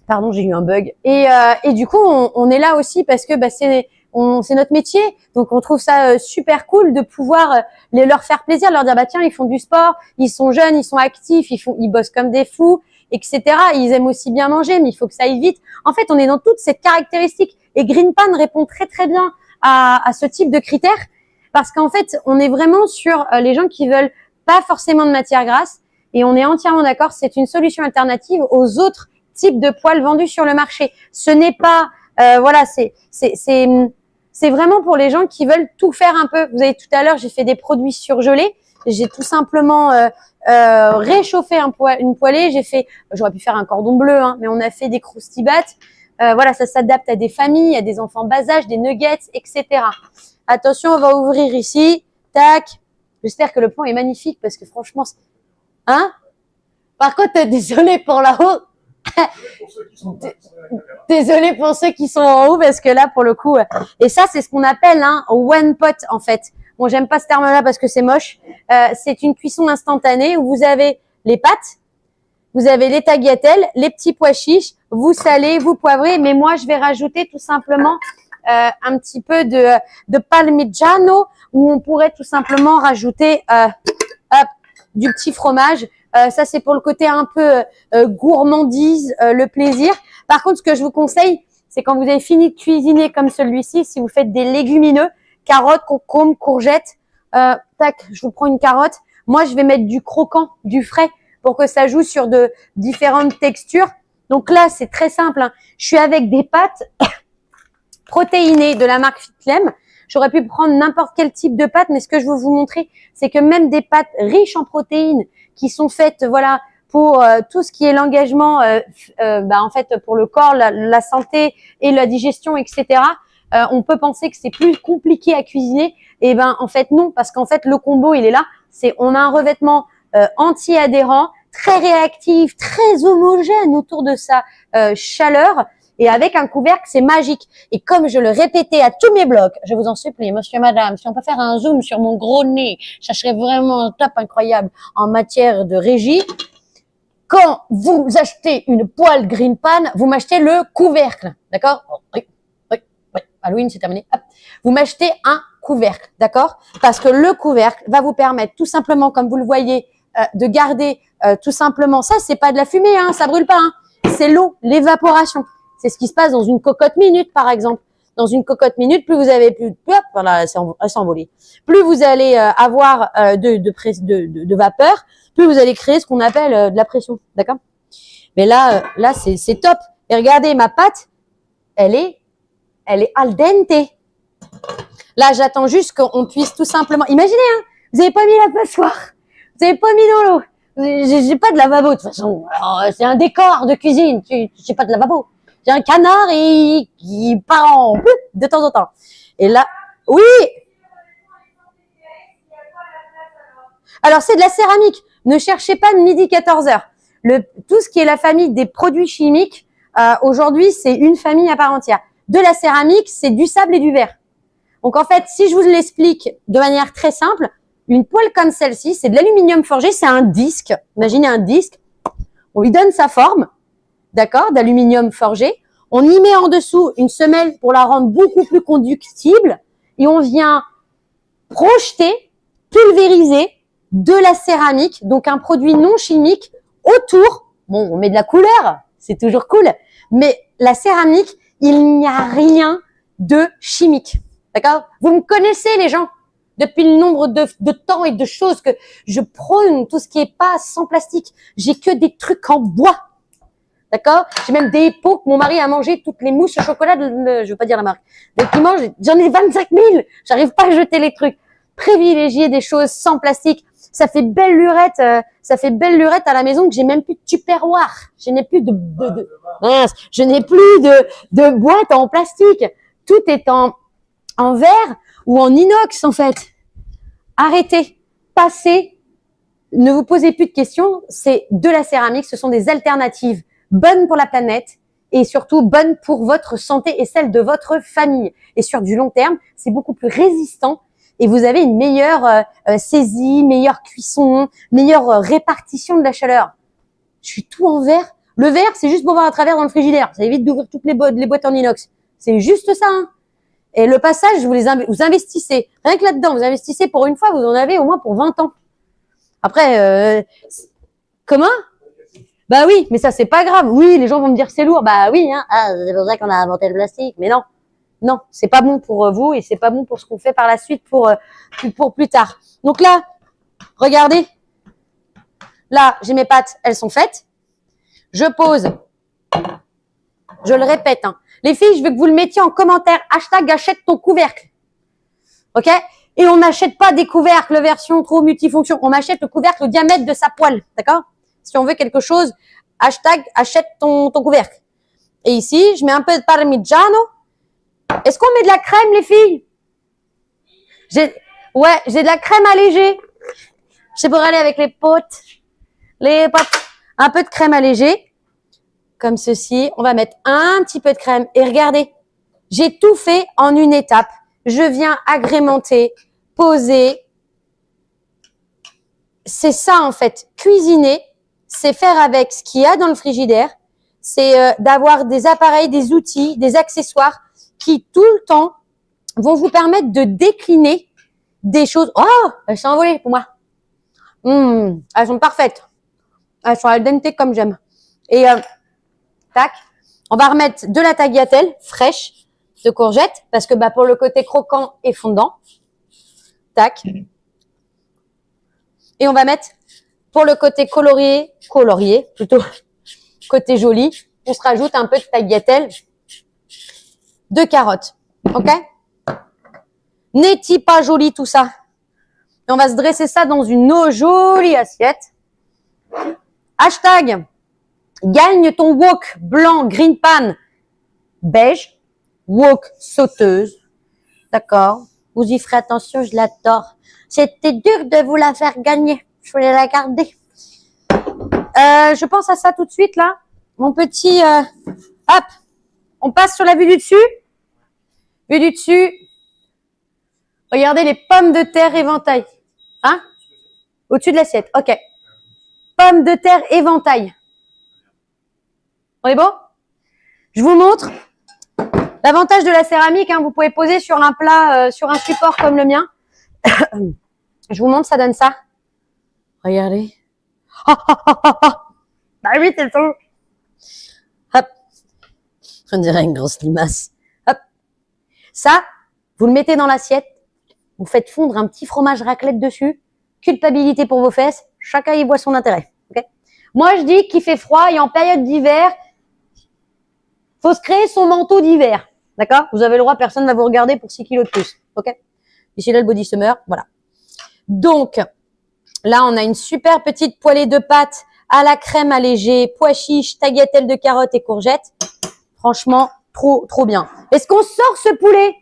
Pardon, j'ai eu un bug. Et du coup, on est là aussi parce que c'est notre métier, donc on trouve ça super cool de pouvoir leur faire plaisir, leur dire bah tiens, ils font du sport, ils sont jeunes, ils sont actifs, ils bossent comme des fous, etc. Ils aiment aussi bien manger, mais il faut que ça aille vite. En fait, on est dans toutes ces caractéristiques et Green Pan répond très très bien à ce type de critères parce qu'en fait, on est vraiment sur les gens qui veulent pas forcément de matière grasse et on est entièrement d'accord, c'est une solution alternative aux autres types de poêles vendus sur le marché. Ce n'est pas voilà, c'est vraiment pour les gens qui veulent tout faire un peu. Vous avez tout à l'heure, j'ai fait des produits surgelés. J'ai tout simplement réchauffé une poêlée. J'aurais pu faire un cordon bleu, hein, mais on a fait des croustibats. Voilà, ça s'adapte à des familles, à des enfants bas âge, des nuggets, etc. Attention, on va ouvrir ici. Tac. J'espère que le plan est magnifique parce que franchement, hein? Par contre, désolé pour là-haut. Désolé pour ceux qui sont en haut parce que là pour le coup et ça c'est ce qu'on appelle un one pot en fait. Bon, j'aime pas ce terme-là parce que c'est moche. C'est une cuisson instantanée où vous avez les pâtes, vous avez les tagliatelles, les petits pois chiches, vous salez, vous poivrez, mais moi je vais rajouter tout simplement un petit peu de parmigiano où on pourrait tout simplement rajouter du petit fromage. Ça, c'est pour le côté un peu gourmandise, le plaisir. Par contre, ce que je vous conseille, c'est quand vous avez fini de cuisiner comme celui-ci, si vous faites des légumineux, carottes, concombres, courgettes, tac, je vous prends une carotte. Moi, je vais mettre du croquant, du frais, pour que ça joue sur de différentes textures. Donc là, c'est très simple, hein. Je suis avec des pâtes protéinées de la marque Fitclem. J'aurais pu prendre n'importe quel type de pâte, mais ce que je veux vous montrer, c'est que même des pâtes riches en protéines, qui sont faites, voilà, pour tout ce qui est l'engagement, en fait, pour le corps, la santé et la digestion, etc. On peut penser que c'est plus compliqué à cuisiner. Et ben, en fait, non, parce qu'en fait, le combo, il est là. On a un revêtement anti-adhérent, très réactif, très homogène autour de sa chaleur. Et avec un couvercle, c'est magique. Et comme je le répétais à tous mes blogs, je vous en supplie, monsieur, madame, si on peut faire un zoom sur mon gros nez, ça serait vraiment top, incroyable en matière de régie. Quand vous achetez une poêle Green Pan, vous m'achetez le couvercle, d'accord? Oui. Halloween, c'est terminé. Hop. Vous m'achetez un couvercle, d'accord? Parce que le couvercle va vous permettre tout simplement, comme vous le voyez, de garder tout simplement. Ça, c'est pas de la fumée, hein, ça brûle pas, hein. C'est l'eau, l'évaporation. C'est ce qui se passe dans une cocotte minute, par exemple. Dans une cocotte minute, plus vous avez voilà, elle s'est envolée. Plus vous allez avoir de vapeur, plus vous allez créer ce qu'on appelle de la pression, d'accord? Mais là, c'est top. Et regardez, ma pâte, elle est al dente. Là, j'attends juste qu'on puisse tout simplement. Imaginez, hein, vous avez pas mis la passoire, vous avez pas mis dans l'eau. J'ai pas de lavabo de toute façon. C'est un décor de cuisine. J'ai pas de lavabo. J'ai un canard et qui part en de temps en temps. Et là, oui. Alors c'est de la céramique. Ne cherchez pas de midi 14h. Tout ce qui est la famille des produits chimiques, aujourd'hui c'est une famille à part entière. De la céramique, c'est du sable et du verre. Donc en fait, si je vous l'explique de manière très simple, une poêle comme celle-ci, c'est de l'aluminium forgé, c'est un disque. Imaginez un disque. On lui donne sa forme. D'accord, d'aluminium forgé. On y met en dessous une semelle pour la rendre beaucoup plus conductible et on vient projeter, pulvériser de la céramique, donc un produit non chimique autour. Bon, on met de la couleur, c'est toujours cool, mais la céramique, il n'y a rien de chimique. D'accord? Vous me connaissez les gens depuis le nombre de temps et de choses que je prône, tout ce qui est pas sans plastique. J'ai que des trucs en bois. D'accord? J'ai même des pots que mon mari a mangé, toutes les mousses au chocolat, je veux pas dire la marque. Mais qui mange, j'en ai 25 000. J'arrive pas à jeter les trucs. Privilégier des choses sans plastique. Ça fait belle lurette à la maison que j'ai même plus de tupperware. Je n'ai plus mince, je n'ai plus de boîte en plastique. Tout est en verre ou en inox, en fait. Arrêtez. Passez. Ne vous posez plus de questions. C'est de la céramique. Ce sont des alternatives bonnes pour la planète et surtout bonnes pour votre santé et celle de votre famille. Et sur du long terme, c'est beaucoup plus résistant et vous avez une meilleure saisie, meilleure cuisson, meilleure répartition de la chaleur. Je suis tout en verre. Le verre, c'est juste pour voir à travers dans le frigidaire. Ça évite d'ouvrir toutes les boîtes en inox. C'est juste ça. Hein. Et le passage, vous investissez. Rien que là-dedans, vous investissez pour une fois, vous en avez au moins pour 20 ans. Après, comment? Bah oui, mais ça, c'est pas grave. Oui, les gens vont me dire que c'est lourd. Bah oui, hein. Ah, c'est pour ça qu'on a inventé le plastique. Mais non. Non, c'est pas bon pour vous et c'est pas bon pour ce qu'on fait par la suite pour plus tard. Donc là, regardez. Là, j'ai mes pâtes, elles sont faites. Je pose. Je le répète, hein. Les filles, je veux que vous le mettiez en commentaire. Hashtag achète ton couvercle. OK? Et on n'achète pas des couvercles version trop multifonction. On achète le couvercle au diamètre de sa poêle. D'accord? Si on veut quelque chose, hashtag achète ton couvercle. Et ici, je mets un peu de parmigiano. Est-ce qu'on met de la crème, les filles? J'ai de la crème allégée. C'est pour aller avec les potes. Un peu de crème allégée. Comme ceci. On va mettre un petit peu de crème. Et regardez, j'ai tout fait en une étape. Je viens agrémenter, poser. C'est ça, en fait. Cuisiner, c'est faire avec ce qu'il y a dans le frigidaire. C'est d'avoir des appareils, des outils, des accessoires qui, tout le temps, vont vous permettre de décliner des choses. Oh, elles sont envolées pour moi. Elles sont parfaites. Elles sont al dente comme j'aime. Et tac, on va remettre de la tagliatelle fraîche de courgettes parce que pour le côté croquant et fondant. Tac. Et on va mettre pour le côté colorié plutôt, côté joli, on se rajoute un peu de tagliatelle de carottes. OK? N'est-il pas joli tout ça? Et on va se dresser ça dans une jolie assiette. Hashtag gagne ton wok blanc green pan beige, wok sauteuse. D'accord? Vous y ferez attention, je l'adore. C'était dur de vous la faire gagner. Je voulais la garder. Je pense à ça tout de suite là. Mon petit... hop, on passe sur la vue du dessus. Vue du dessus. Regardez les pommes de terre éventail. Hein? Au-dessus de l'assiette. OK. Pommes de terre éventail. On est bon? Je vous montre. L'avantage de la céramique, hein, vous pouvez poser sur un plat, sur un support comme le mien. Je vous montre, ça donne ça. Regardez. Bah oui, c'est tout. Hop. On dirait une grosse limace. Hop. Ça, vous le mettez dans l'assiette. Vous faites fondre un petit fromage raclette dessus. Culpabilité pour vos fesses. Chacun y voit son intérêt. Okay? Moi, je dis qu'il fait froid et en période d'hiver, faut se créer son manteau d'hiver. D'accord? Vous avez le droit, personne ne va vous regarder pour 6 kilos de plus. OK? Ici, là, le body summer. Voilà. Donc, là, on a une super petite poêlée de pâtes à la crème allégée, pois chiches, tagliatelle de carottes et courgettes. Franchement, trop bien. Est-ce qu'on sort ce poulet?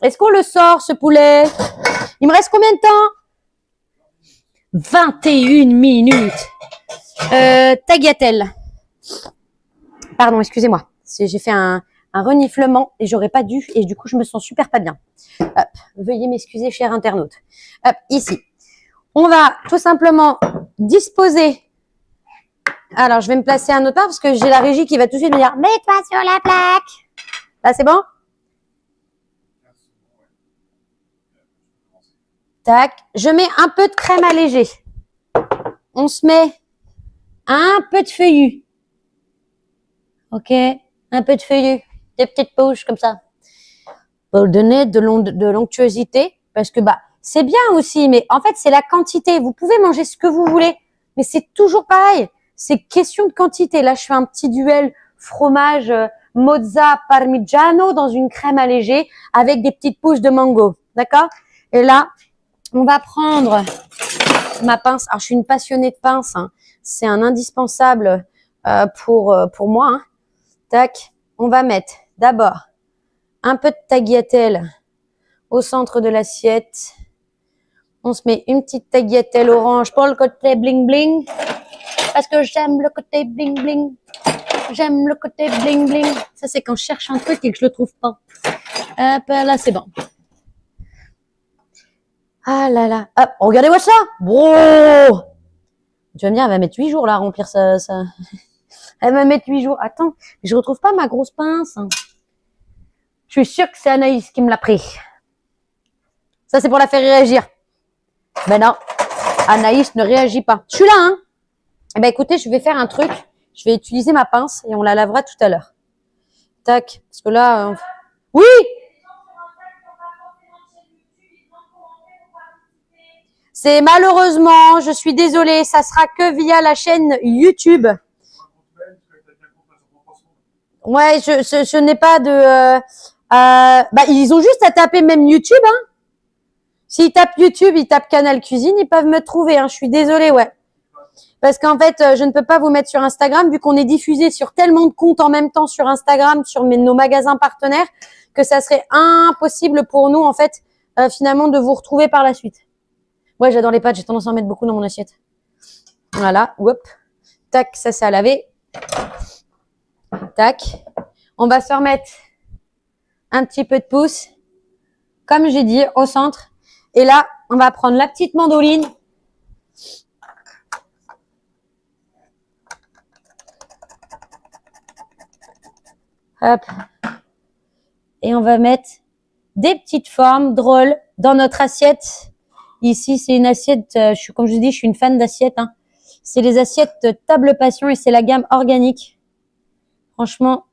Est-ce qu'on le sort, ce poulet? Il me reste combien de temps? 21 minutes. Tagliatelle. Pardon, excusez-moi. J'ai fait un reniflement et j'aurais pas dû et du coup, je me sens super pas bien. Hop, veuillez m'excuser, cher internaute. Hop, ici. On va tout simplement disposer. Alors, je vais me placer à un autre part parce que j'ai la régie qui va tout de suite me dire « Mets-toi sur la plaque !» Là, c'est bon? Tac. Je mets un peu de crème allégée. On se met un peu de feuillu. OK? Un peu de feuillu. Des petites poches comme ça. Pour donner de l'onctuosité. Parce que, c'est bien aussi, mais en fait, c'est la quantité. Vous pouvez manger ce que vous voulez. Mais c'est toujours pareil. c'est question de quantité. Là, je fais un petit duel fromage mozza parmigiano dans une crème allégée avec des petites pousses de mango. D'accord? Et là, on va prendre ma pince. Alors, je suis une passionnée de pince. Hein. C'est un indispensable pour moi. Hein. Tac. On va mettre d'abord un peu de tagliatelle au centre de l'assiette. On se met une petite tagliatelle orange pour le côté bling bling. Parce que j'aime le côté bling bling. J'aime le côté bling bling. Ça, c'est quand je cherche un truc et que je le trouve pas. Hop, là, c'est bon. Ah là là. Hop, regardez-moi ça. Bro. Tu vas me dire, elle va mettre 8 jours là à remplir ça. Elle va mettre 8 jours. Attends, je retrouve pas ma grosse pince. Je suis sûre que c'est Anaïs qui me l'a pris. Ça, c'est pour la faire réagir. Ben non, Anaïs ne réagit pas. Je suis là, hein. Eh ben écoutez, je vais faire un truc. Je vais utiliser ma pince et on la lavera tout à l'heure. Tac, parce que là... Oui. C'est malheureusement, je suis désolée, ça sera que via la chaîne YouTube. Ouais, je n'ai pas de... bah, ils ont juste à taper même YouTube, hein. S'ils tapent YouTube, ils tapent Canal Cuisine, ils peuvent me trouver, hein. Je suis désolée, ouais. Parce qu'en fait, je ne peux pas vous mettre sur Instagram, vu qu'on est diffusé sur tellement de comptes en même temps sur Instagram, sur nos magasins partenaires, que ça serait impossible pour nous, en fait, finalement, de vous retrouver par la suite. Ouais, j'adore les pâtes, j'ai tendance à en mettre beaucoup dans mon assiette. Voilà, hop. Tac, ça c'est à laver. Tac. On va se remettre un petit peu de pouce, comme j'ai dit, au centre. Et là, on va prendre la petite mandoline. Hop. Et on va mettre des petites formes drôles dans notre assiette. Ici, c'est une assiette, comme je vous dis, je suis une fan d'assiettes. Hein. C'est les assiettes Table Passion et c'est la gamme organique. Franchement,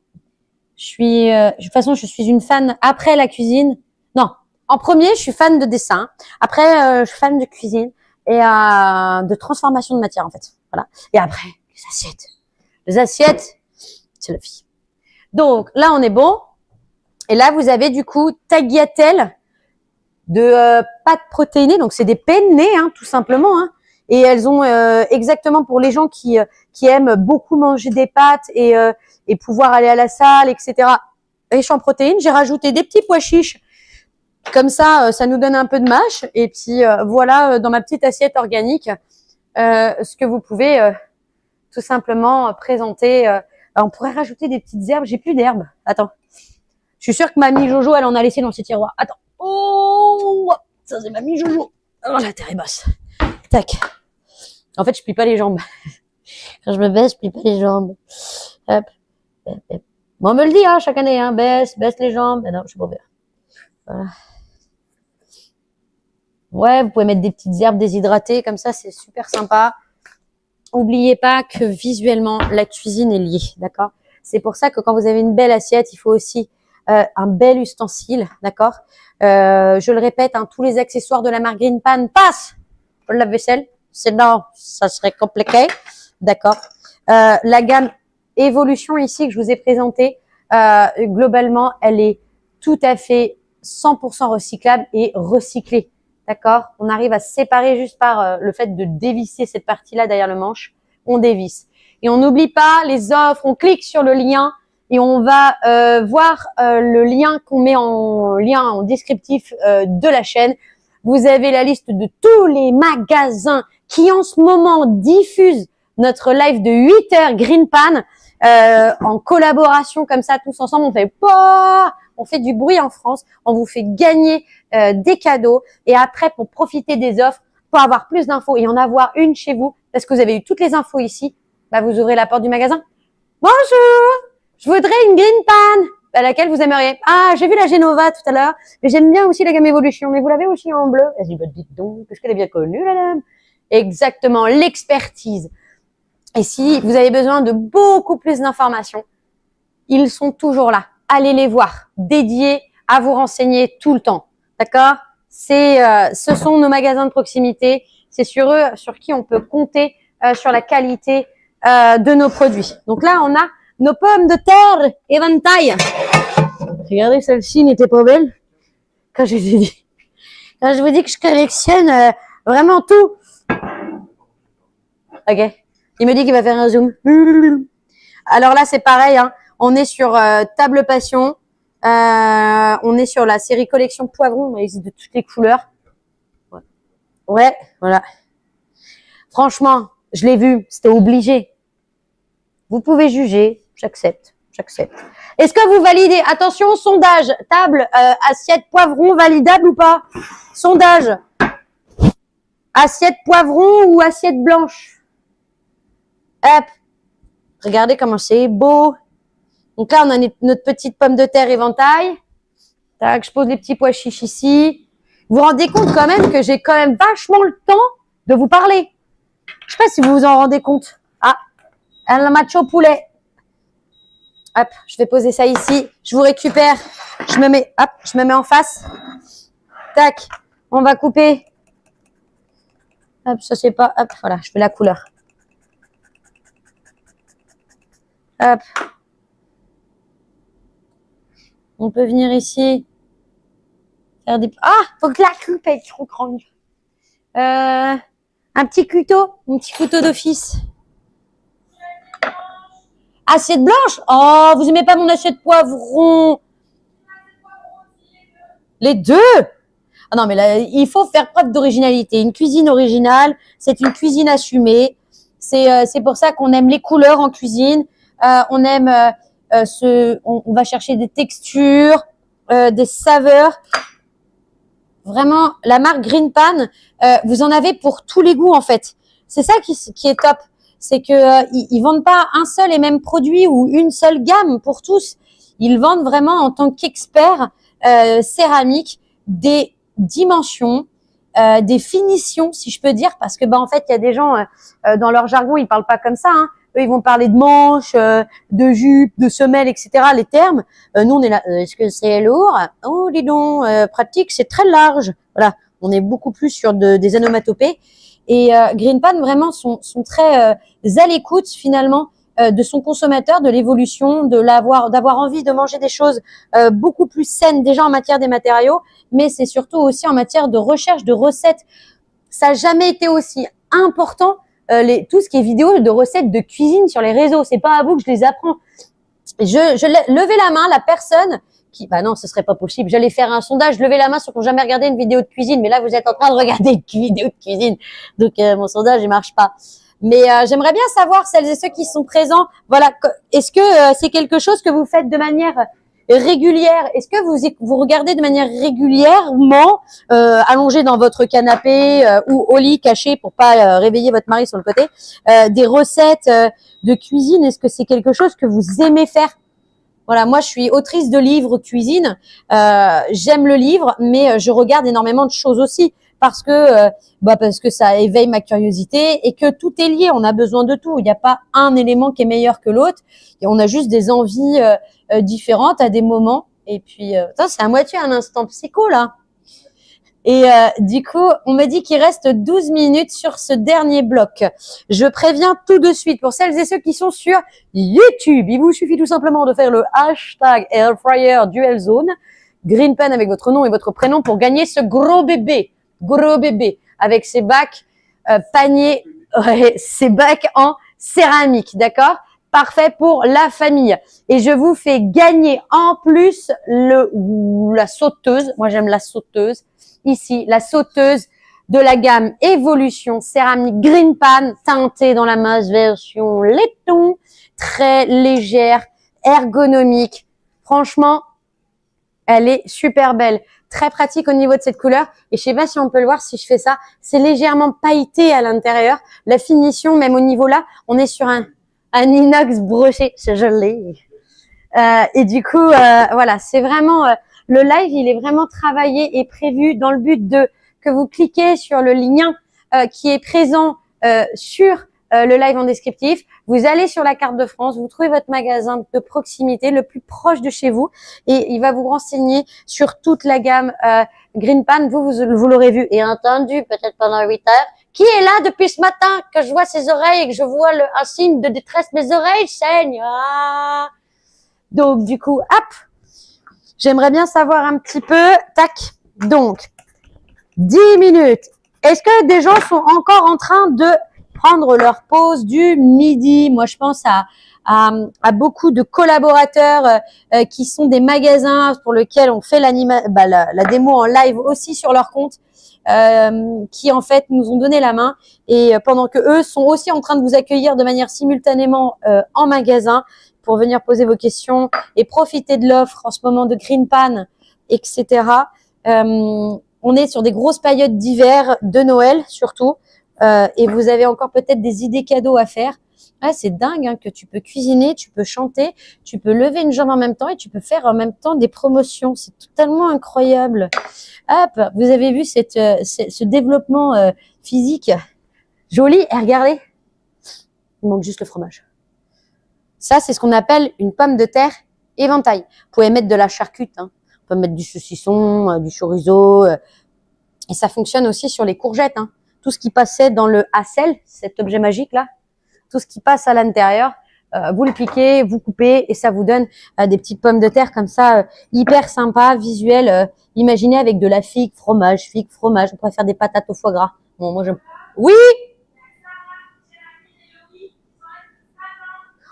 de toute façon, je suis une fan après la cuisine. Non, en premier, je suis fan de dessin. Après, je suis fan de cuisine et de transformation de matière, en fait. Voilà. Et après, les assiettes. Les assiettes, c'est la vie. Donc, là, on est bon. Et là, vous avez du coup tagliatelle de pâtes protéinées. Donc, c'est des penne, hein, tout simplement. Hein. Et elles ont exactement pour les gens qui aiment beaucoup manger des pâtes et pouvoir aller à la salle, etc. Riche en protéines. J'ai rajouté des petits pois chiches. Comme ça, ça nous donne un peu de mâche. Et puis, voilà, dans ma petite assiette organique, ce que vous pouvez tout simplement présenter. On pourrait rajouter des petites herbes. J'ai plus d'herbes. Attends. Je suis sûre que mamie Jojo, elle en a laissé dans ses tiroirs. Attends. Oh, ça c'est mamie Jojo. Oh, la terre est basse. Tac. En fait, je plie pas les jambes. Quand je me baisse, je plie pas les jambes. Hop. Bon, on me le dit, hein, chaque année, hein. Baisse les jambes. Mais non, je suis pas bien. Voilà. Ouais, vous pouvez mettre des petites herbes déshydratées, comme ça, c'est super sympa. Oubliez pas que visuellement, la cuisine est liée, d'accord? C'est pour ça que quand vous avez une belle assiette, il faut aussi un bel ustensile, d'accord? Je le répète, hein, tous les accessoires de la margarine panne passent pour le lave-vaisselle. Sinon, ça serait compliqué, d'accord? La gamme Évolution ici que je vous ai présentée, globalement, elle est tout à fait 100% recyclable et recyclée. D'accord? On arrive à se séparer juste par le fait de dévisser cette partie-là derrière le manche. On dévisse. Et on n'oublie pas les offres. On clique sur le lien et on va voir le lien qu'on met en lien en descriptif de la chaîne. Vous avez la liste de tous les magasins qui en ce moment diffusent notre live de 8 heures Green Pan en collaboration comme ça tous ensemble. On fait du bruit en France, on vous fait gagner des cadeaux et après pour profiter des offres, pour avoir plus d'infos et en avoir une chez vous parce que vous avez eu toutes les infos ici, bah vous ouvrez la porte du magasin. Bonjour, je voudrais une Green Pan à laquelle vous aimeriez. Ah, j'ai vu la Genova tout à l'heure, mais j'aime bien aussi la gamme Évolution, mais vous l'avez aussi en bleu. Elle dit, bah dites donc, parce qu'elle est bien connue la dame. Exactement, l'expertise. Et si vous avez besoin de beaucoup plus d'informations, ils sont toujours là. Allez les voir, dédiés à vous renseigner tout le temps. D'accord? Ce sont nos magasins de proximité. C'est sur eux, sur qui on peut compter sur la qualité de nos produits. Donc là, on a nos pommes de terre éventail. Regardez, celle-ci n'était pas belle. Quand je vous dis, quand je vous dis que je collectionne vraiment tout. Ok. Il me dit qu'il va faire un zoom. Alors là, c'est pareil. Hein. On est sur Table Passion. On est sur la série collection poivron. Il existe de toutes les couleurs. Ouais, voilà. Franchement, je l'ai vu. C'était obligé. Vous pouvez juger. J'accepte. J'accepte. Est-ce que vous validez? Attention, sondage. Table, assiette poivron, validable ou pas? Sondage. Assiette poivron ou assiette blanche? Hop. Regardez comment c'est beau. Donc là, on a notre petite pomme de terre éventail. Tac, je pose les petits pois chiches ici. Vous vous rendez compte quand même que j'ai quand même vachement le temps de vous parler. Je sais pas si vous vous en rendez compte. Ah, un macho poulet. Hop, je vais poser ça ici. Je vous récupère. Je me mets, hop, je me mets en face. Tac, on va couper. Hop, ça c'est pas, hop, voilà, je fais la couleur. Hop. On peut venir ici. Faire des... Ah, faut que la coupe est trop grande. Un petit couteau d'office. Assiette blanche? Oh, vous aimez pas mon assiette poivron? Les deux? Ah non, mais là, il faut faire preuve d'originalité. Une cuisine originale, c'est une cuisine assumée. C'est pour ça qu'on aime les couleurs en cuisine. On aime on va chercher des textures, des saveurs. Vraiment, la marque Green Pan, vous en avez pour tous les goûts en fait. C'est ça qui est top. C'est que ils vendent pas un seul et même produit ou une seule gamme pour tous. Ils vendent vraiment en tant qu'experts céramiques des dimensions, des finitions, si je peux dire, parce que en fait, il y a des gens dans leur jargon, ils parlent pas comme ça. Hein. Eux, ils vont parler de manches, de jupes, de semelles, etc. Les termes. Nous, on est là. Est-ce que c'est lourd? Oh, dis donc, pratique, c'est très large. Voilà, on est beaucoup plus sur des onomatopées. Et Green Pan vraiment sont très à l'écoute finalement de son consommateur, de l'évolution, d'avoir envie de manger des choses beaucoup plus saines déjà en matière des matériaux, mais c'est surtout aussi en matière de recherche de recettes. Ça n'a jamais été aussi important tout ce qui est vidéo de recettes de cuisine sur les réseaux. C'est pas à vous que je les apprends. Levez la main la personne qui, non, ce serait pas possible. J'allais faire un sondage, lever la main ceux qui n'ont jamais regardé une vidéo de cuisine. Mais là, vous êtes en train de regarder une vidéo de cuisine. Donc, mon sondage, il marche pas. Mais j'aimerais bien savoir, celles et ceux qui sont présents, voilà, est-ce que c'est quelque chose que vous faites de manière régulière? Est-ce que vous regardez de manière régulièrement, allongé dans votre canapé ou au lit caché pour pas réveiller votre mari sur le côté, des recettes de cuisine? Est-ce que c'est quelque chose que vous aimez faire? Voilà, moi je suis autrice de livres cuisine, j'aime le livre, mais je regarde énormément de choses aussi parce que ça éveille ma curiosité et que tout est lié. On a besoin de tout. Il n'y a pas un élément qui est meilleur que l'autre. Et on a juste des envies différentes à des moments. Et puis, c'est à moitié un instant psycho là. Et du coup, on me dit qu'il reste 12 minutes sur ce dernier bloc. Je préviens tout de suite pour celles et ceux qui sont sur YouTube. Il vous suffit tout simplement de faire le hashtag Airfryer Dual Zone, Green Pan avec votre nom et votre prénom pour gagner ce gros bébé avec ses bacs paniers, ses bacs en céramique, d'accord? Parfait pour la famille. Et je vous fais gagner en plus la sauteuse. Moi, j'aime la sauteuse. Ici, la sauteuse de la gamme Evolution Céramique Green Pan, teintée dans la masse version laiton, très légère, ergonomique. Franchement, elle est super belle. Très pratique au niveau de cette couleur. Et je sais pas si on peut le voir si je fais ça. C'est légèrement pailleté à l'intérieur. La finition, même au niveau là, on est sur un inox broché. C'est joli. Et du coup, voilà, c'est vraiment... le live, il est vraiment travaillé et prévu dans le but que vous cliquez sur le lien qui est présent sur le live en descriptif. Vous allez sur la carte de France, vous trouvez votre magasin de proximité, le plus proche de chez vous, et il va vous renseigner sur toute la gamme Green Pan. Vous l'aurez vu et entendu peut-être pendant 8 heures Qui est là depuis ce matin que je vois ses oreilles et que je vois un signe de détresse? Mes oreilles saignent. Ah. Donc, du coup, hop. J'aimerais bien savoir un petit peu. Tac. Donc, 10 minutes. Est-ce que des gens sont encore en train de prendre leur pause du midi? Moi, je pense à beaucoup de collaborateurs qui sont des magasins pour lesquels on fait la démo en live aussi sur leur compte, qui en fait nous ont donné la main et pendant que eux sont aussi en train de vous accueillir de manière simultanément en magasin pour venir poser vos questions et profiter de l'offre en ce moment de Green Pan, etc. On est sur des grosses périodes d'hiver, de Noël surtout, et vous avez encore peut-être des idées cadeaux à faire. Ah, c'est dingue hein, que tu peux cuisiner, tu peux chanter, tu peux lever une jambe en même temps et tu peux faire en même temps des promotions. C'est totalement incroyable. Hop, vous avez vu ce développement physique joli. Et regardez, il manque juste le fromage. Ça, c'est ce qu'on appelle une pomme de terre éventail. Vous pouvez mettre de la charcute, hein. On peut mettre du saucisson, du chorizo. Et ça fonctionne aussi sur les courgettes. Hein. Tout ce qui passait dans le hacel, cet objet magique là, tout ce qui passe à l'intérieur, vous le piquez, vous coupez et ça vous donne des petites pommes de terre comme ça, hyper sympa, visuel. Imaginez avec de la figue, fromage. On pourrait faire des patates au foie gras. Bon, moi je... Oui.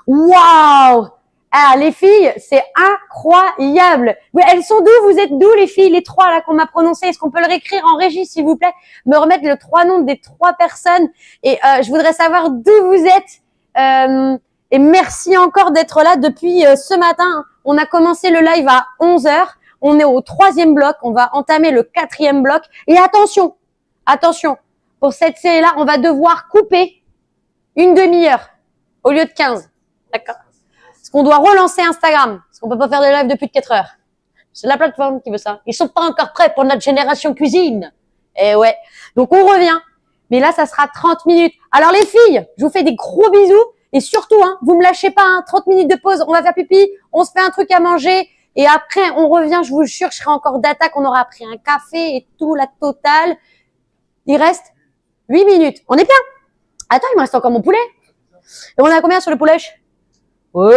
Waouh! Ah, les filles, c'est incroyable. Elles sont d'où? Vous êtes d'où, les filles, les trois là qu'on m'a prononcé? Est-ce qu'on peut le réécrire en régie, s'il vous plaît? Me remettre le 3 noms des 3 personnes. Et je voudrais savoir d'où vous êtes. Et merci encore d'être là depuis ce matin. On a commencé le live à 11h. On est au 3e bloc. On va entamer le 4e bloc. Et attention, pour cette série-là, on va devoir couper une demi-heure au lieu de 15. D'accord? Parce qu'on doit relancer Instagram. Parce qu'on peut pas faire des lives de plus de 4 heures. C'est la plateforme qui veut ça. Ils sont pas encore prêts pour notre génération cuisine. Et ouais. Donc on revient. Mais là, ça sera 30 minutes. Alors les filles, je vous fais des gros bisous. Et surtout, hein, vous me lâchez pas, hein, 30 minutes de pause. On va faire pipi. On se fait un truc à manger. Et après, on revient. Je vous jure, je serai encore d'attaque. On aura pris un café et tout, la totale. Il reste 8 minutes. On est bien. Attends, il me reste encore mon poulet. Et on a combien sur le poulet? Oh,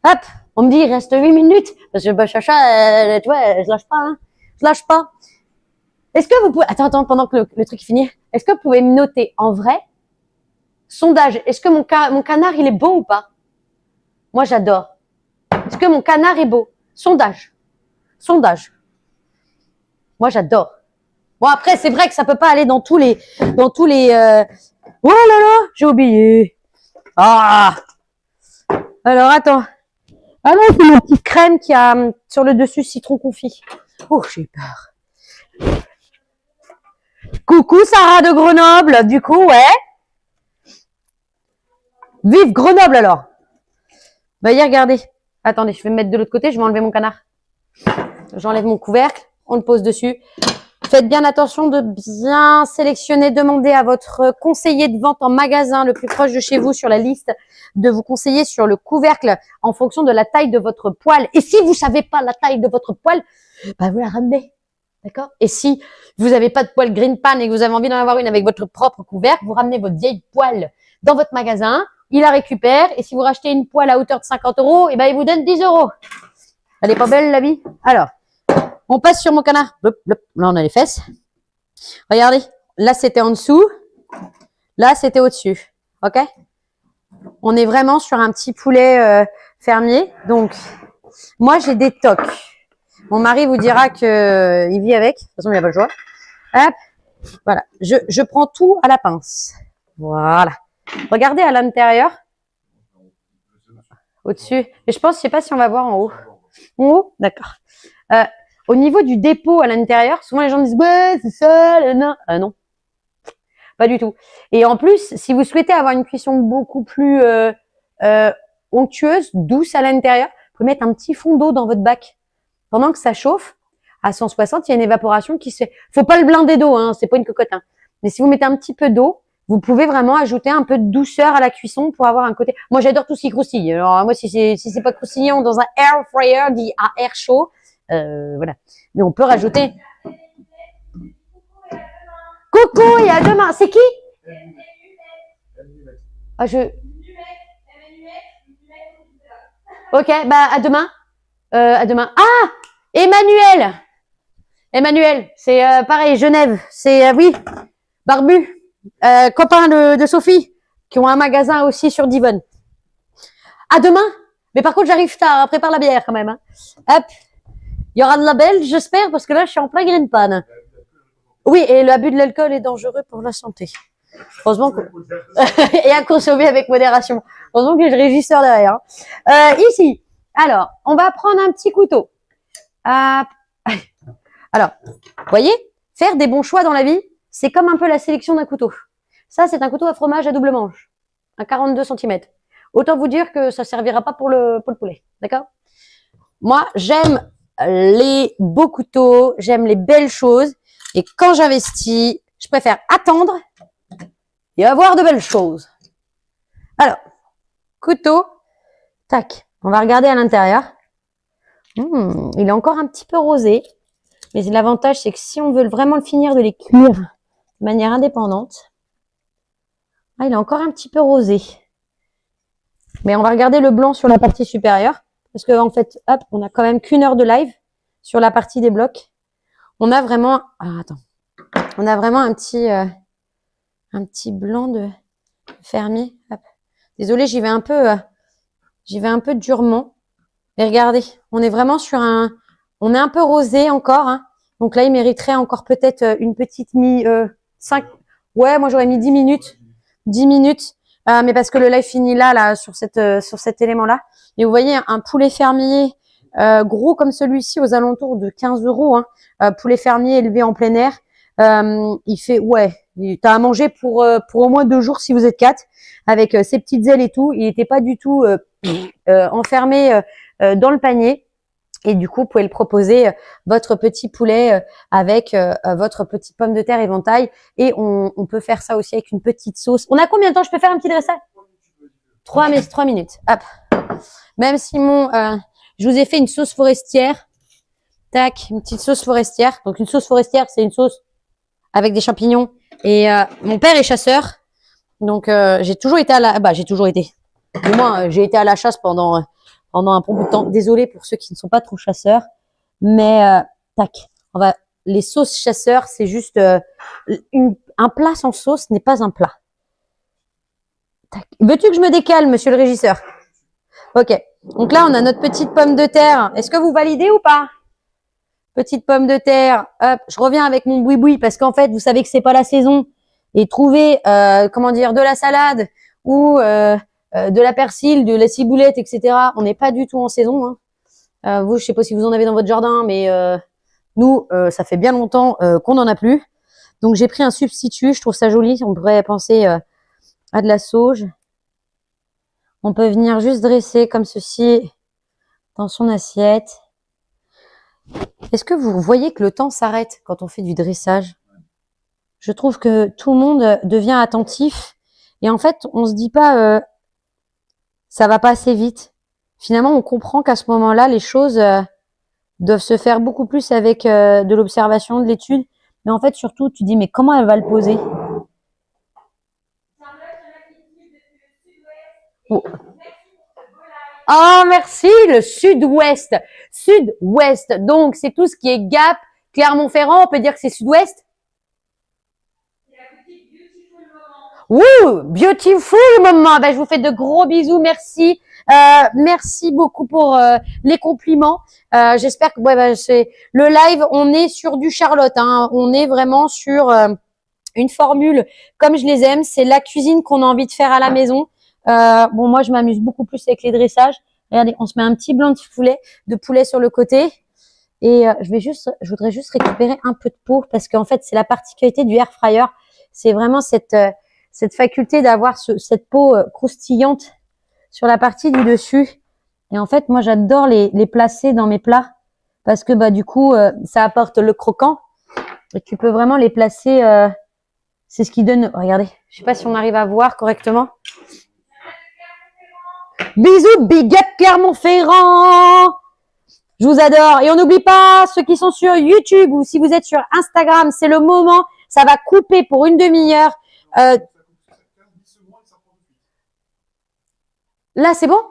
hop, on me dit il reste 8 minutes parce que Chacha, tu vois, je lâche pas, hein. Je lâche pas. Est-ce que vous pouvez, attends, pendant que le truc finit, est-ce que vous pouvez me noter en vrai, sondage, est-ce que mon canard il est beau ou pas? Moi j'adore. Est-ce que mon canard est beau? Sondage. Moi j'adore. Bon après c'est vrai que ça peut pas aller dans tous les, oh là là, j'ai oublié. Ah. Alors, attends. Ah non, c'est ma petite crème qui a sur le dessus citron confit. Oh, j'ai peur. Coucou Sarah de Grenoble. Du coup, ouais. Vive Grenoble alors. Veuillez regarder. Attendez, je vais me mettre de l'autre côté. Je vais enlever mon canard. J'enlève mon couvercle. On le pose dessus. Faites bien attention de bien sélectionner, demandez à votre conseiller de vente en magasin le plus proche de chez vous sur la liste de vous conseiller sur le couvercle en fonction de la taille de votre poêle. Et si vous savez pas la taille de votre poêle, bah vous la ramenez. D'accord? Et si vous n'avez pas de poêle Green Pan et que vous avez envie d'en avoir une avec votre propre couvercle, vous ramenez votre vieille poêle dans votre magasin, il la récupère et si vous rachetez une poêle à hauteur de 50 €, et ben il vous donne 10 €. Elle est pas belle la vie? Alors, on passe sur mon canard. Blop, blop. Là, on a les fesses. Regardez. Là, c'était en dessous. Là, c'était au-dessus. OK? On est vraiment sur un petit poulet fermier. Donc, moi, j'ai des tocs. Mon mari vous dira que il vit avec. De toute façon, il n'a pas le choix. Hop. Voilà. Je prends tout à la pince. Voilà. Regardez à l'intérieur. Au-dessus. Et je sais pas si on va voir en haut. En haut? D'accord. Au niveau du dépôt à l'intérieur, souvent les gens disent ouais c'est ça, non, non, pas du tout. Et en plus, si vous souhaitez avoir une cuisson beaucoup plus onctueuse, douce à l'intérieur, vous pouvez mettre un petit fond d'eau dans votre bac pendant que ça chauffe. À 160, il y a une évaporation qui se fait. Faut pas le blinder d'eau, hein, c'est pas une cocotte. Hein. Mais si vous mettez un petit peu d'eau, vous pouvez vraiment ajouter un peu de douceur à la cuisson pour avoir un côté. Moi, j'adore tout ce qui croustille. Alors moi, si c'est pas croustillant dans un air fryer dit à air chaud. Voilà. Mais on peut rajouter. Coucou et à demain. C'est qui? Ah, Ok, bah à demain. À demain. Ah, Emmanuel. Emmanuel, c'est pareil, Genève. C'est oui, Barbu, copain de Sophie, qui ont un magasin aussi sur Divonne. À demain. Mais par contre, j'arrive tard. Hein, prépare la bière quand même. Hein. Hop. Il y aura de la belle, j'espère, parce que là, je suis en plein green pan. Oui, et l'abus de l'alcool est dangereux pour la santé. Heureusement que... et à consommer avec modération. Heureusement que j'ai le régisseur derrière. Ici, alors, on va prendre un petit couteau. Alors, vous voyez, faire des bons choix dans la vie, c'est comme un peu la sélection d'un couteau. Ça, c'est un couteau à fromage à double manche, à 42 cm. Autant vous dire que ça servira pas pour le poulet, d'accord? Moi, j'aime les beaux couteaux, j'aime les belles choses. Et quand j'investis, je préfère attendre et avoir de belles choses. Alors, couteau, tac. On va regarder à l'intérieur. Il est encore un petit peu rosé. Mais l'avantage, c'est que si on veut vraiment le finir de les cuire de manière indépendante, il est encore un petit peu rosé. Mais on va regarder le blanc sur la partie supérieure. Parce que en fait, hop, on a quand même qu'une heure de live sur la partie des blocs. On a vraiment, on a vraiment un petit blanc de fermier. Hop. Désolée, j'y vais un peu durement. Mais regardez, on est vraiment sur on est un peu rosé encore. Hein. Donc là, il mériterait encore peut-être une petite 5. Ouais, moi j'aurais mis 10 minutes. 10 minutes. Mais parce que le live finit là, sur cet élément-là. Et vous voyez, un poulet fermier gros comme celui-ci, aux alentours de 15 €. Hein, poulet fermier élevé en plein air. Il fait, t'as à manger pour au moins 2 jours si vous êtes 4, avec ses petites ailes et tout. Il n'était pas du tout enfermé dans le panier. Et du coup, vous pouvez le proposer, votre petit poulet avec votre petit pomme de terre éventail. Et on peut faire ça aussi avec une petite sauce. On a combien de temps? Je peux faire un petit dressage? 3 minutes. Hop. Même Simon, je vous ai fait une sauce forestière. Tac, une petite sauce forestière. Donc une sauce forestière, c'est une sauce avec des champignons. Et mon père est chasseur. Donc j'ai toujours été Du moins, j'ai été à la chasse pendant un bon bout de temps. Désolée pour ceux qui ne sont pas trop chasseurs. Mais tac, les sauces chasseurs, c'est juste un plat sans sauce n'est pas un plat. Tac. Veux-tu que je me décale, monsieur le régisseur? Ok. Donc là, on a notre petite pomme de terre. Est-ce que vous validez ou pas? Petite pomme de terre. Hop, je reviens avec mon boui-boui parce qu'en fait, vous savez que c'est pas la saison. Et trouver, de la salade ou de la persil, de la ciboulette, etc. On n'est pas du tout en saison. Hein. Vous, je sais pas si vous en avez dans votre jardin, mais nous, ça fait bien longtemps qu'on n'en a plus. Donc, j'ai pris un substitut. Je trouve ça joli. On pourrait penser à de la sauge. On peut venir juste dresser comme ceci dans son assiette. Est-ce que vous voyez que le temps s'arrête quand on fait du dressage? Je trouve que tout le monde devient attentif. Et en fait, on se dit pas ça va pas assez vite. Finalement, on comprend qu'à ce moment-là, les choses doivent se faire beaucoup plus avec de l'observation, de l'étude. Mais en fait, surtout, tu dis, mais comment elle va le poser? Oh. Merci, le sud-ouest. Sud-ouest. Donc, c'est tout ce qui est Gap, Clermont-Ferrand. On peut dire que c'est sud-ouest? Wouh, beautiful moment. Ben, je vous fais de gros bisous. Merci. Merci beaucoup pour les compliments. J'espère que c'est le live. On est sur du Charlotte. Hein. On est vraiment sur une formule comme je les aime. C'est la cuisine qu'on a envie de faire à la maison. Moi, je m'amuse beaucoup plus avec les dressages. Regardez, on se met un petit blanc de poulet sur le côté. Et je voudrais juste récupérer un peu de peau parce qu'en fait, c'est la particularité du air fryer. C'est vraiment cette faculté d'avoir cette peau croustillante sur la partie du dessus. Et en fait, moi, j'adore les placer dans mes plats parce que du coup, ça apporte le croquant. Et tu peux vraiment les placer. C'est ce qui donne. Regardez, je sais pas si on arrive à voir correctement. Bisous, big up Clermont-Ferrand. Je vous adore. Et on n'oublie pas ceux qui sont sur YouTube ou si vous êtes sur Instagram, c'est le moment. Ça va couper pour une demi-heure. Là, c'est bon?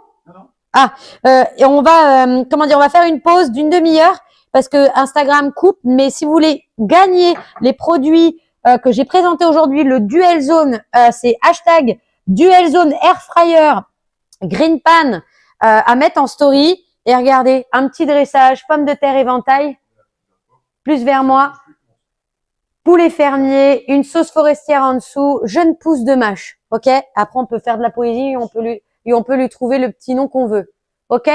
Et on va, on va faire une pause d'une demi-heure parce que Instagram coupe. Mais si vous voulez gagner les produits que j'ai présentés aujourd'hui, le Dual Zone, c'est hashtag Dual Zone Air Fryer Green Pan à mettre en story. Et regardez, un petit dressage, pommes de terre éventail, plus vers moi, poulet fermier, une sauce forestière en dessous, jeune pousse de mâche. Ok? Après, on peut faire de la poésie et on peut lui trouver le petit nom qu'on veut. Ok?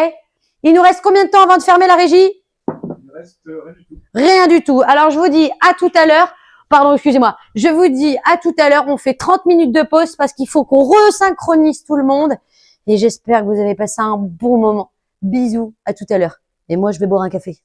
Il nous reste combien de temps avant de fermer la régie? Il ne reste rien du tout. Rien du tout. Alors, je vous dis à tout à l'heure. Pardon, excusez-moi. Je vous dis à tout à l'heure. On fait 30 minutes de pause parce qu'il faut qu'on resynchronise tout le monde. Et j'espère que vous avez passé un bon moment. Bisous, à tout à l'heure. Et moi, je vais boire un café.